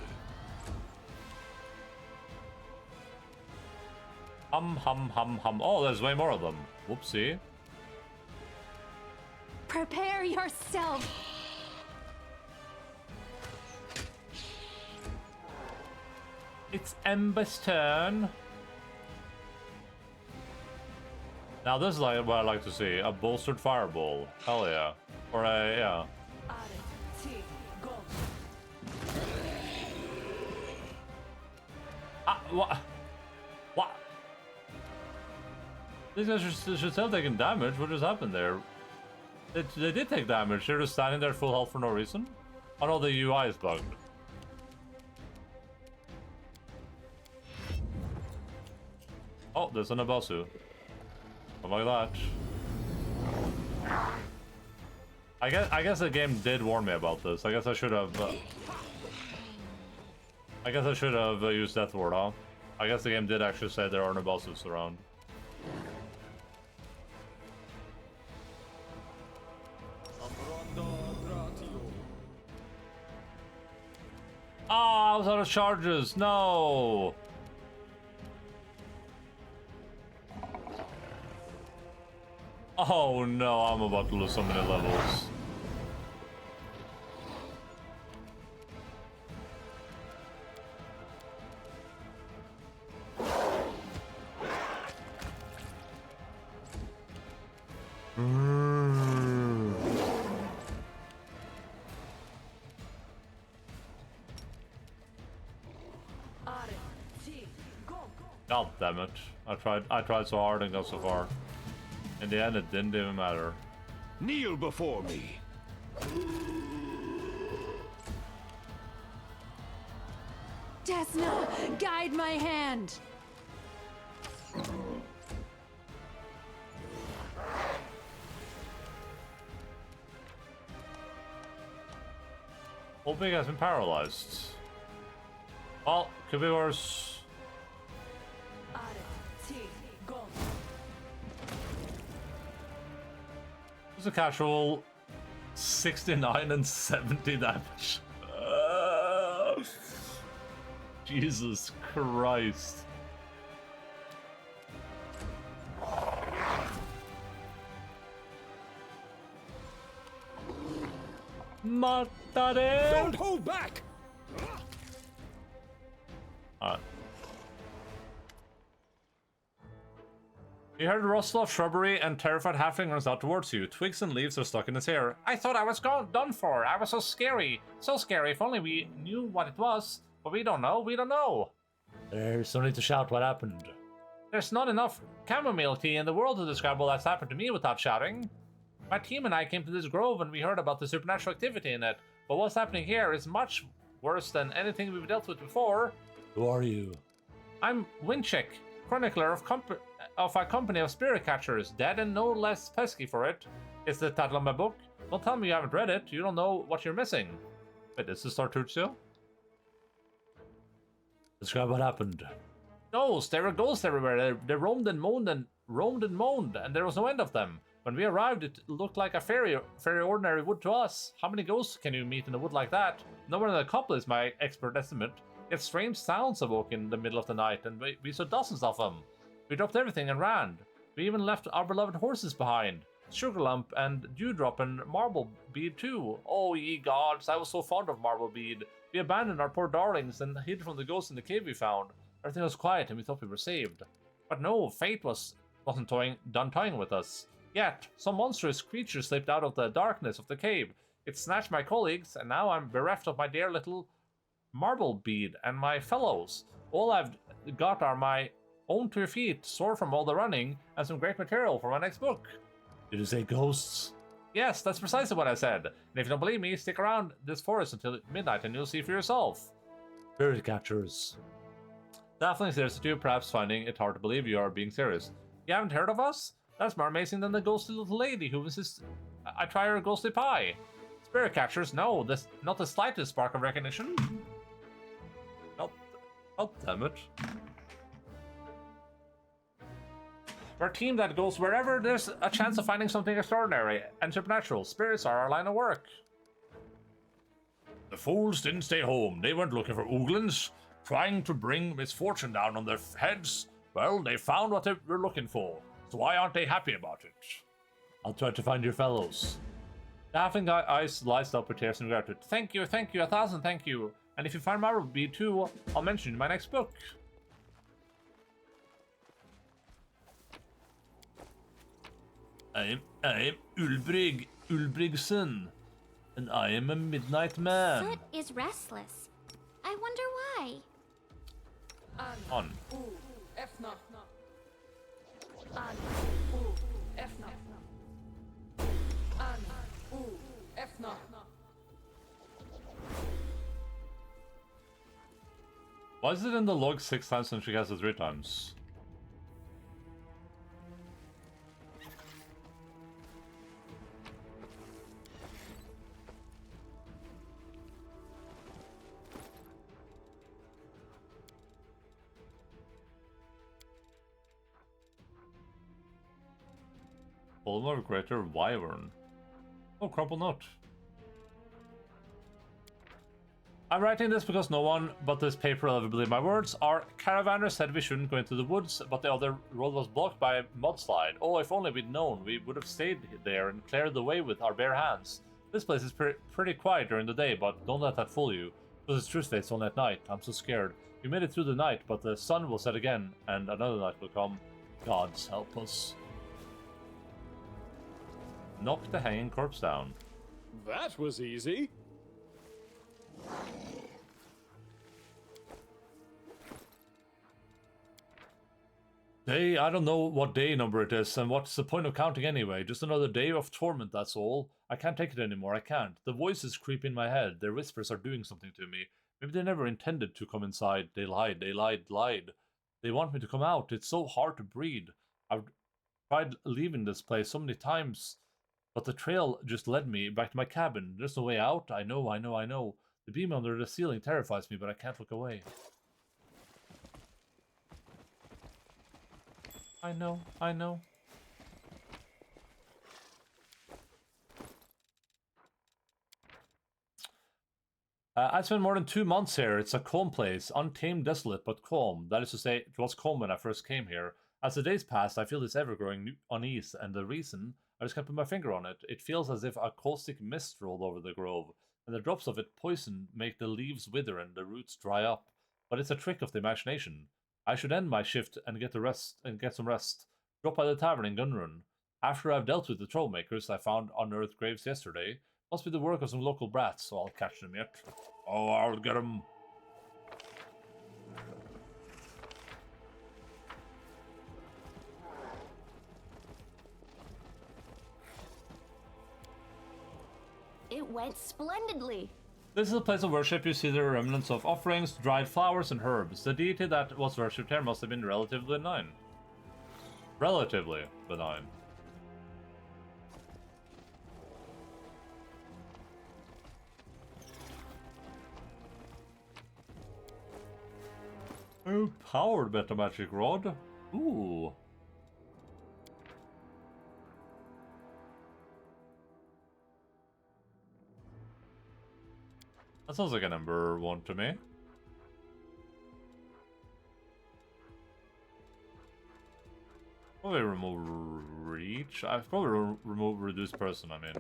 Hum. Oh, there's way more of them. Whoopsie. Prepare yourself. It's Ember's turn. Now this is like what I like to see. A bolstered fireball. Hell yeah. Or a, yeah. What? What? These guys should still taking damage. What just happened there? They did take damage. They're just standing there full health for no reason. Oh no, the UI is bugged. Oh, there's an Abasu. How about that? I guess the game did warn me about this. I guess I should have. I guess I should have used Death Ward, huh? I guess the game did actually say there are no bosses around. Ah, I was out of charges. No. Oh no, I'm about to lose so many levels. God damn it. I tried so hard and got so far. In the end, it didn't even matter. Kneel before me. Desna, guide my hand. Olbig has been paralyzed. Well, could be worse. It's a casual 69 and 70 damage. Jesus Christ. Matare! Don't hold back! Alright. You heard a rustle of shrubbery and terrified halfling runs out towards you. Twigs and leaves are stuck in his hair. I thought I was done for. I was so scary. So scary. If only we knew what it was. But we don't know. We don't know. There's no need to shout what happened. There's not enough chamomile tea in the world to describe all that's happened to me without shouting. My team and I came to this grove and we heard about the supernatural activity in it. But what's happening here is much worse than anything we've dealt with before. Who are you? I'm Winchek, chronicler of a company of spirit catchers, dead and no less pesky for it. It's the title of my book. Don't tell me you haven't read it. You don't know what you're missing. Wait, is this Sartuccio? Describe what happened. Ghosts. There were ghosts everywhere. They roamed and moaned and roamed and moaned, and there was no end of them. When we arrived, it looked like a very ordinary wood to us. How many ghosts can you meet in a wood like that? No more than a couple is my expert estimate. Yet strange sounds awoke in the middle of the night, and we saw dozens of them. We dropped everything and ran. We even left our beloved horses behind. Sugarlump and Dewdrop and Marblebead too. Oh ye gods, I was so fond of Marblebead. We abandoned our poor darlings and hid from the ghosts in the cave we found. Everything was quiet and we thought we were saved. But no, fate wasn't done toying with us. Yet, some monstrous creature slipped out of the darkness of the cave. It snatched my colleagues, and now I'm bereft of my dear little Marblebead and my fellows. All I've got are my own 2 feet, sore from all the running, and some great material for my next book. Did you say ghosts? Yes, that's precisely what I said. And if you don't believe me, stick around this forest until midnight and you'll see for yourself. Spirit catchers. Definitely serious to you, perhaps finding it hard to believe you are being serious. You haven't heard of us? That's more amazing than the ghostly little lady who insists I try her ghostly pie. Spirit catchers? No, this not the slightest spark of recognition. Oh, damn it. We're a team that goes wherever there's a chance of finding something extraordinary and supernatural. Spirits are our line of work. The fools didn't stay home. They went looking for ooglins, trying to bring misfortune down on their heads. Well, they found what they were looking for. So why aren't they happy about it? I'll try to find your fellows. The halfling eyes lights up with tears and gratitude. Thank you, 1,000 thank you. And if you find Marblebead too, I'll mention it in my next book. I am Ulbrigson, and I am a midnight man. Soot is restless. I wonder why. On. Why is it in the log 6 times and she has it 3 times? Polymer Greater Wyvern. Oh, crumple note. I'm writing this because no one but this paper will ever believe my words. Our caravaner said we shouldn't go into the woods, but the other road was blocked by a mudslide. Oh, if only we'd known, we would have stayed there and cleared the way with our bare hands. This place is pretty quiet during the day, but don't let that fool you. Because it's truth face only at night. I'm so scared. We made it through the night, but the sun will set again, and another night will come. Gods help us. Knock the hanging corpse down. That was easy. Day, I don't know what day number it is, and what's the point of counting anyway? Just another day of torment, that's all. I can't take it anymore, I can't. The voices creep in my head, their whispers are doing something to me. Maybe they never intended to come inside. They lied. They want me to come out. It's so hard to breathe. I've tried leaving this place so many times, but the trail just led me back to my cabin. There's no way out. I know. The beam under the ceiling terrifies me, but I can't look away. I know. I spent more than 2 months here. It's a calm place. Untamed, desolate, but calm. That is to say, it was calm when I first came here. As the days passed, I feel this ever-growing unease, and the reason, I just can't put my finger on it. It feels as if a caustic mist rolled over the grove, and the drops of it poison make the leaves wither and the roots dry up. But it's a trick of the imagination. I should end my shift and get some rest. Drop by the tavern in Gunrun. After I've dealt with the trollmakers I found unearthed graves yesterday, must be the work of some local brats, so I'll catch them yet. Oh, I'll get them. It went splendidly. This is a place of worship. You see the remnants of offerings, dried flowers, and herbs. The deity that was worshipped here must have been relatively benign. Relatively benign. Oh, powered meta magic rod. Ooh. That sounds like a number 1 to me. Probably remove reach. I've probably remove reduce person, I mean.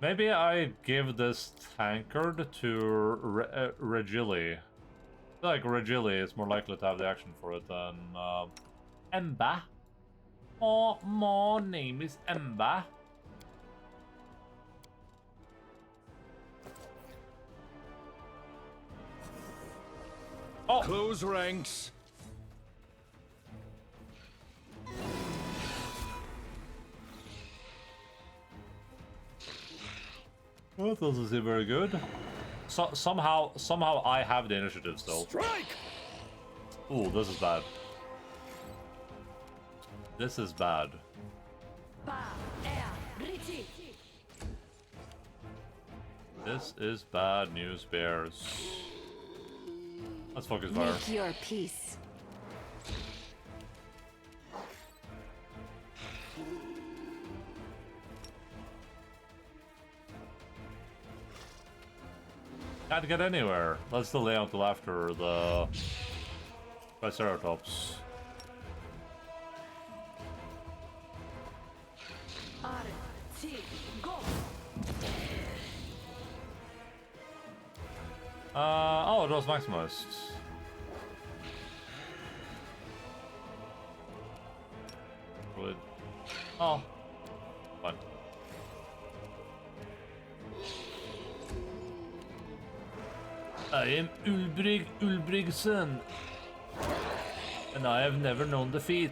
Maybe I give this tankard to Regilly. I feel like Regilly is more likely to have the action for it than Emba. Oh, my name is Emba. Oh! Close ranks. Well, that doesn't seem very good. So, somehow I have the initiative still. Strike! Ooh, this is bad. This is bad. This is bad news, bears. Let's focus fire. Make your peace. Can't get anywhere. Let's delay until after the Triceratops. Oh, it was maximized. Good. Oh. Fine. I am Ulbrig Ulbrigson, and I have never known defeat.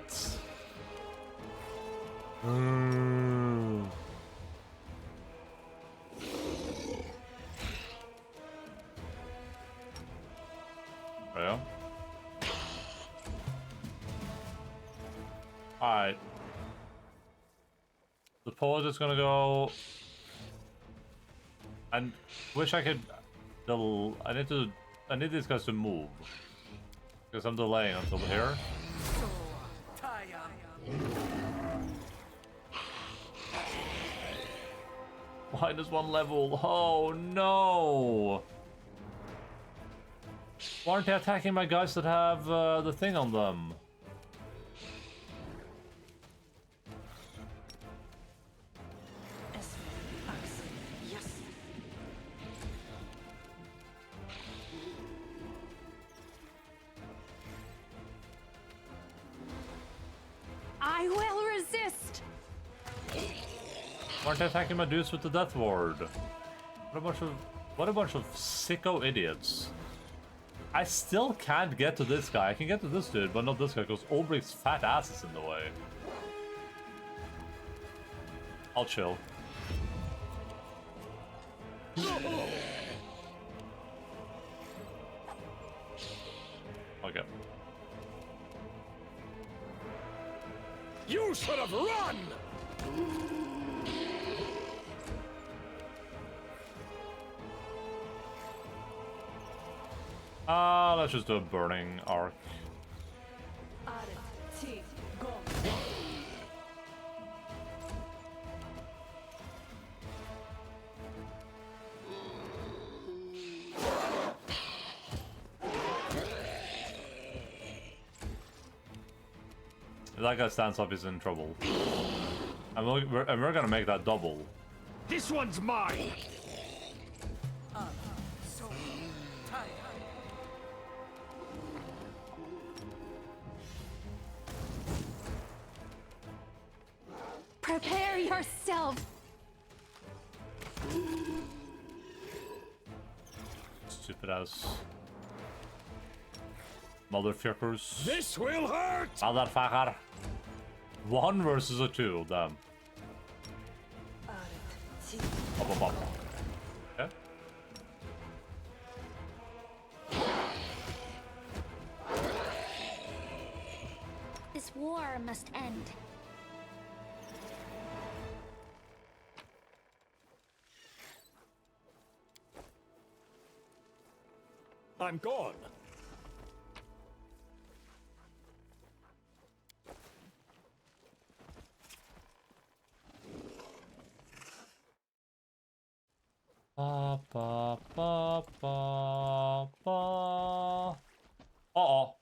Yeah. Alright. The poet is gonna go. And wish I could I need these guys to move. Because I'm delaying until here. -1 level. Oh no! Why aren't they attacking my guys that have the thing on them? I will resist. Why aren't they attacking my dudes with the death ward? What a bunch of sicko idiots. I still can't get to this guy. I can get to this dude, but not this guy, because Ulbricht's fat ass is in the way. I'll chill. Okay. You should have run! Let's just do a burning arc. If that guy stands up, he's in trouble. And we're gonna make that double. This one's mine! Prepare yourself. Stupid ass. Motherfuckers. This will hurt! Motherfucker. 1 versus a 2, damn. Up. Okay. This war must end. I'm gone. Uh-oh.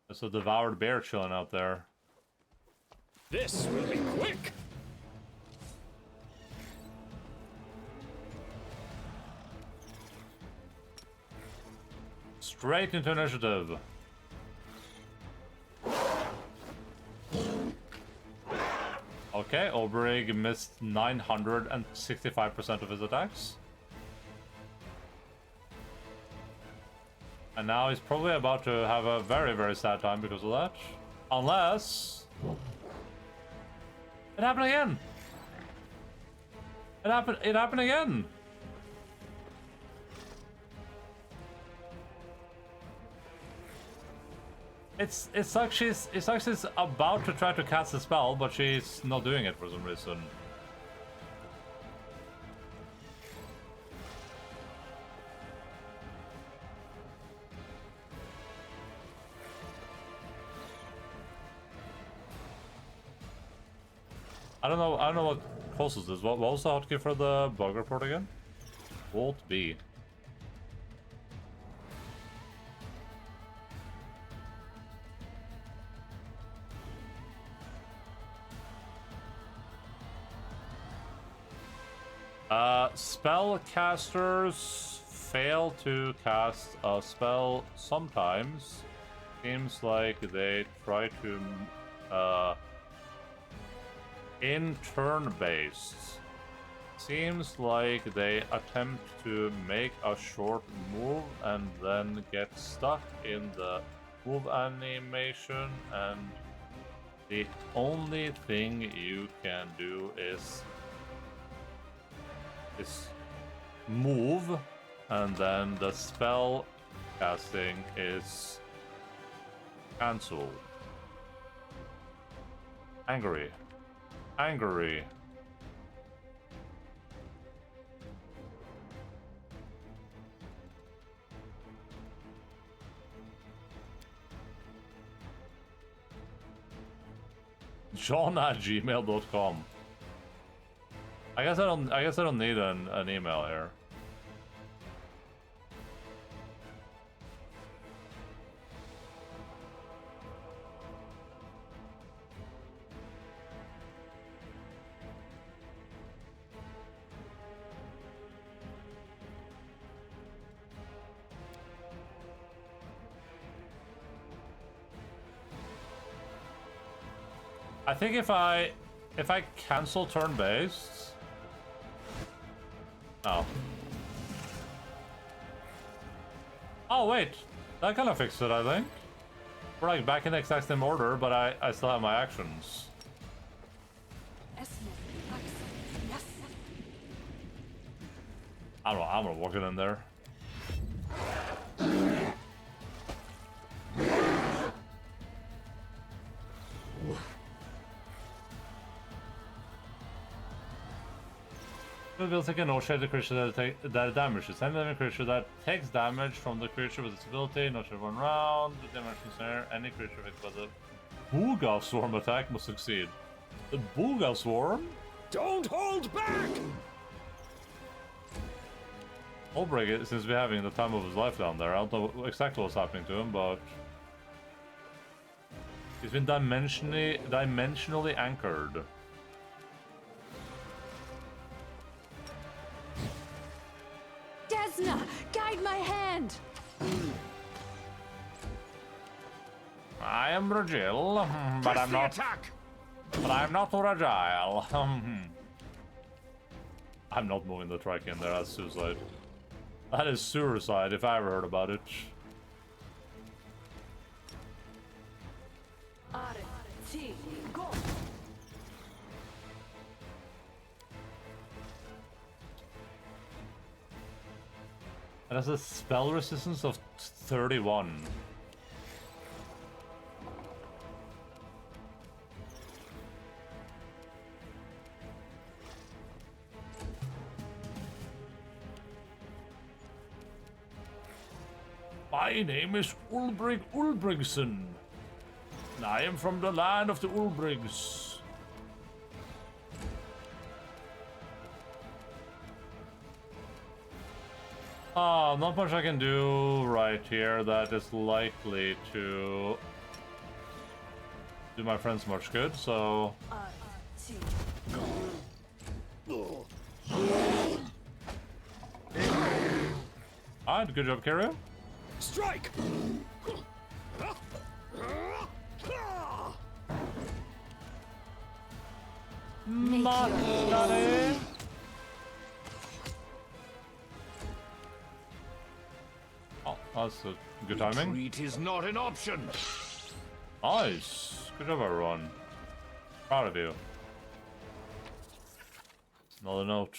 There's a devoured bear chilling out there. This will be quick! Straight into initiative. Okay, Obrig missed 965% of his attacks. And now he's probably about to have a very, very sad time because of that. Unless... It happened again! It happened again! It's like she's about to try to cast a spell, but she's not doing it for some reason. I don't know what causes this. What was the hotkey for the bug report again? Alt B. Spellcasters fail to cast a spell sometimes. Seems like they try to in turn-based. Seems like they attempt to make a short move and then get stuck in the move animation, and the only thing you can do is move, and then the spell casting is cancelled. Angry. John@gmail.com. I guess I don't need an email here. I think if I cancel turn-based. Oh. Oh wait, that kind of fixed it, I think. We're like back in the exact same order, but I still have my actions. I don't know, I'm gonna walk it in there. Will take a no-shade the creature that damages. Any living creature that takes damage from the creature with its ability, no shade 1 round, the damage snare, any creature hit by the Booga Swarm attack must succeed. The Booga Swarm? Don't hold back! Ulbrich seems to be having the time of his life down there. I don't know exactly what's happening to him, but he's been dimensionally anchored. Desna, guide my hand. I am fragile, but I'm not. Attack! But I'm not fragile. I'm not moving the trike in there. That's suicide. That is suicide if I ever heard about it. It has a spell resistance of 31. My name is Ulbrich Ulbrichson. And I am from the land of the Ulbrichs. Not much I can do right here that is likely to do my friends much good, so... Alright, good job, Kirio. Strike! Machete. Oh, that's a good timing. Retreat is not an option. Nice. Good job, everyone. Proud of you. Another note.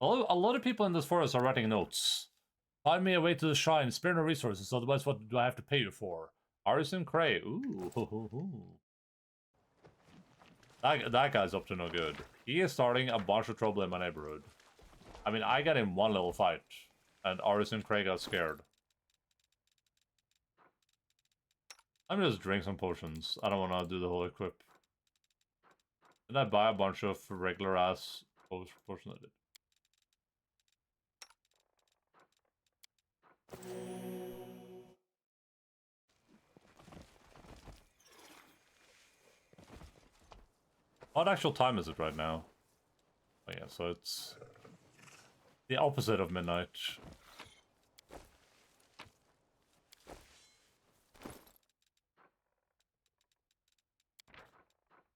A lot of people in this forest are writing notes. Find me a way to the shrine. Spare no resources, otherwise what do I have to pay you for? Arison Cray. Ooh. That guy's up to no good. He is starting a bunch of trouble in my neighborhood. I mean, I got in one little fight, and Arison Cray got scared. I'm gonna just drink some potions. I don't want to do the whole equip. Did I buy a bunch of regular ass potions? I did. What actual time is it right now? Oh yeah, so it's the opposite of midnight.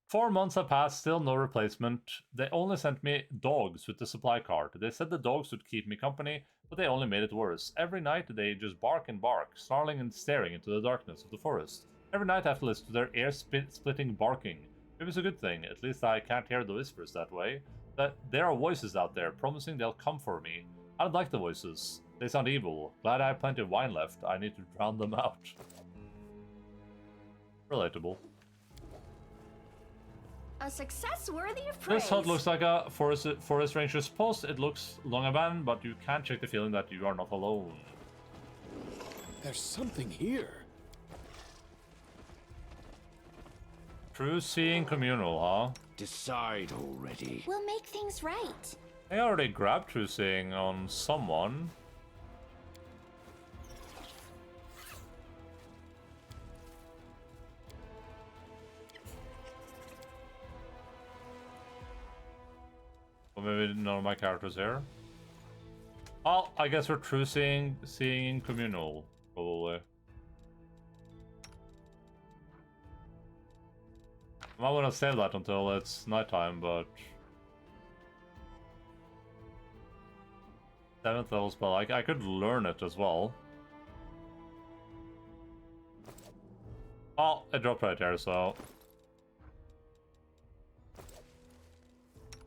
Four months have passed, still no replacement. They only sent me dogs with the supply cart. They said the dogs would keep me company, but they only made it worse. Every night they just bark and bark, snarling and staring into the darkness of the forest. Every night I have to listen to their ear-splitting barking. Maybe it's a good thing, at least I can't hear the whispers that way. That there are voices out there promising they'll come for me. I don't like the voices. They sound evil. Glad I have plenty of wine left. I need to drown them out. Relatable. A success worthy of praise. This hut looks like a forest ranger's post. It looks long abandoned, but you can't shake the feeling that you are not alone. There's something here. True seeing communal, huh? Decide already. We'll make things right. I already grabbed true seeing on someone. Or maybe none of my characters here. Oh, I guess we're true seeing communal, probably. I might want to save that until it's nighttime, but 7th level spell. I could learn it as well. Oh, it dropped right there, so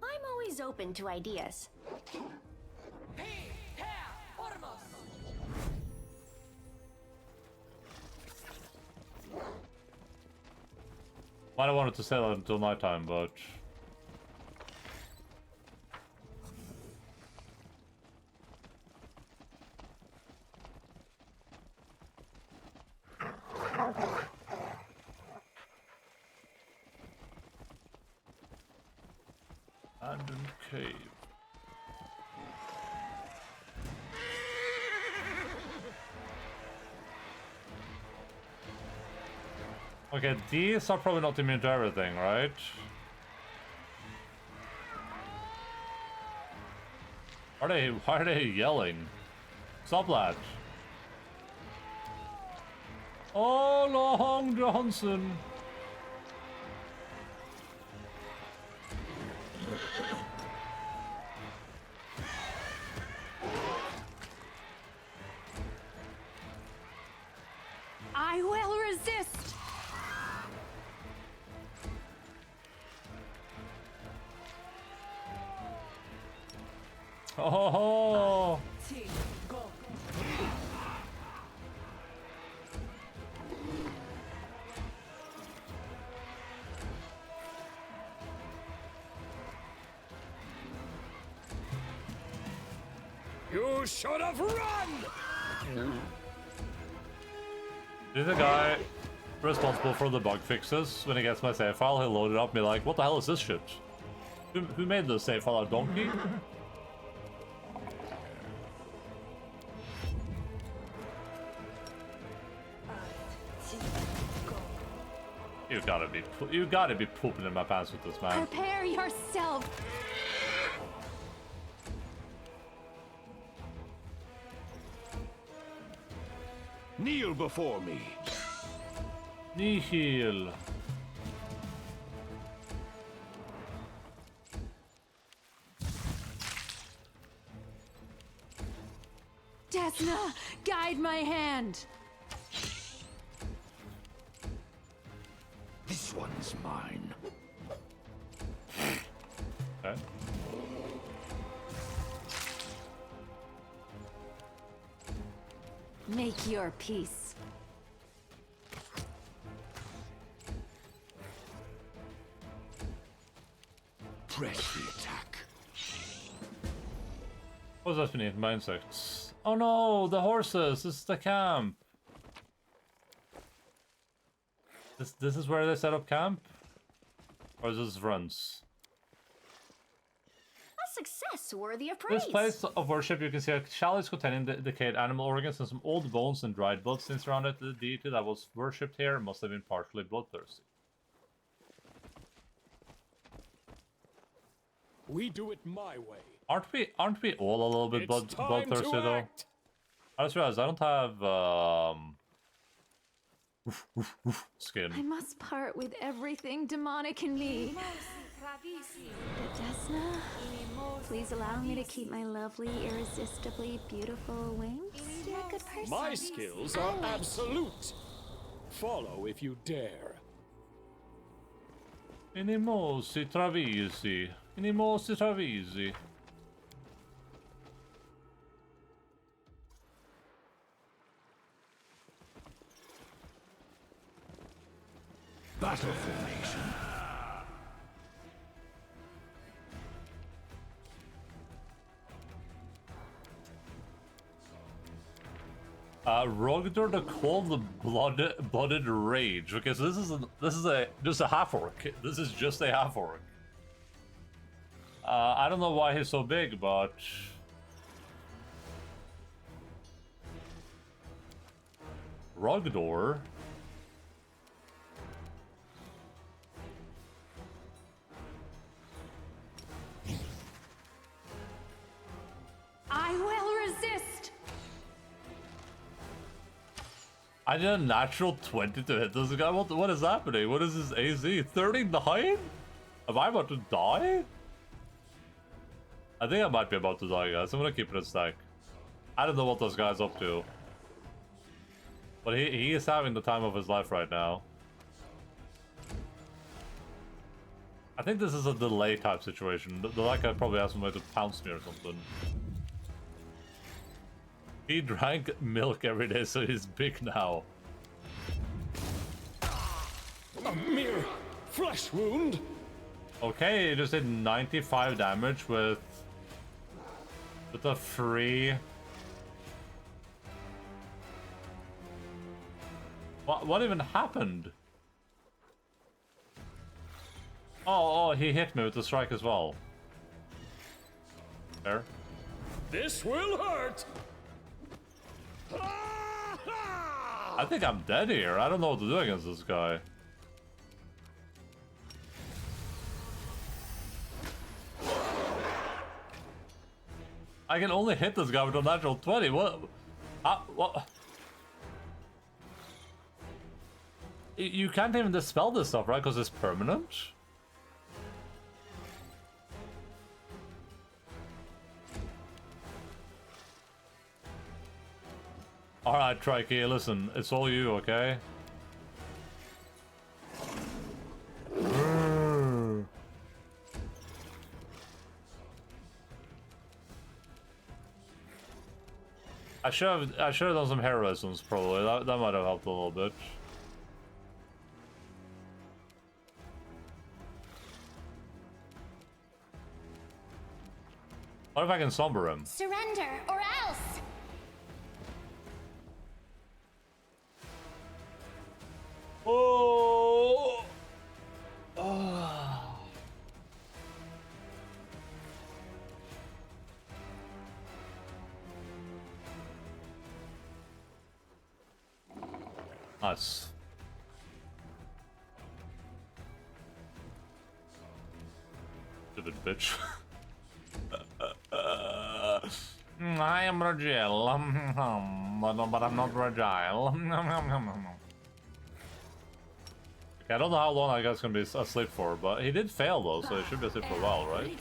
I'm always open to ideas. might have wanted to save that until nighttime, but abandoned cave. Okay, these are probably not immune to everything, right? Why are they yelling? Stop that. Oh, Long Johnson. I will resist. Oh, You should have run! this is the guy responsible for the bug fixes. When he gets my save file, he'll load it up and be like, what the hell is this shit? Who made this save file, a donkey? You gotta be pooping in my pants with this, man. Prepare yourself. Kneel before me. Nihil. Desna, guide my hand. This one's mine. Okay. Make your peace. Press the attack. What's that beneath my insects? Oh no, the horses! This is the camp! This is where they set up camp? Or is this runs? A success worthy of praise. This place of worship, you can see a chalice containing decayed animal organs and some old bones and dried blood stains around it. The deity that was worshipped here must have been partially bloodthirsty. We do it my way. Aren't we all a little bit It's time bloodthirsty to though? act. I just realized I don't have skin. I must part with everything demonic in me. But Desna, please allow me to keep my lovely, irresistibly beautiful wings. You're a good person. My skills are absolute. Follow if you dare. Inimosi travisi. Inimosi travisi. Battle formation. Rogdor the Cold-Blooded Rage. Okay, so this is just a half orc. This is just a half orc. I don't know why he's so big, but Rogdor. I will resist. I did a natural 20 to hit this guy. What is happening? What is his AZ? 39? Am I about to die? I think I might be about to die, guys. I'm gonna keep it a stack. I don't know what this guy's up to. But he is having the time of his life right now. I think this is a delay type situation. The like guy probably has some way to pounce me or something. He drank milk every day, so he's big now. A mere flesh wound. Okay, he just did 95 damage with a free. What even happened? Oh, he hit me with the strike as well. There. This will hurt. I think I'm dead here. I don't know what to do against this guy. I can only hit this guy with a natural 20. What? What? You can't even dispel this stuff, right? Because it's permanent? Alright, Trikey, listen. It's all you, okay? I should have done some heroisms, probably. That might have helped a little bit. What if I can somber him? Surrender or else. Oh! Oh! Nice. Stupid bitch. I am fragile, but I'm not fragile. Okay, I don't know how long that guy's gonna be asleep for, but he did fail though, so he should be asleep for a while, right?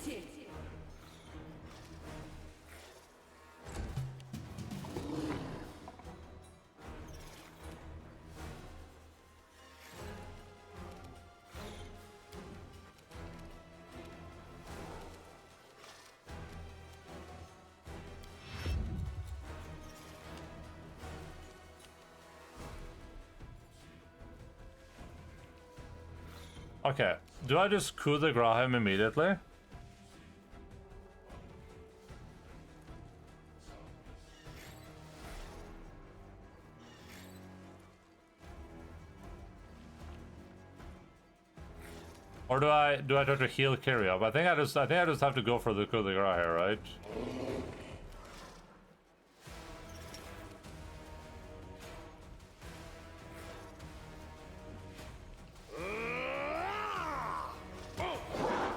Okay, do I just coup de grace him immediately? Or do I try to heal carry up? I think I just have to go for the coup de grace here, right?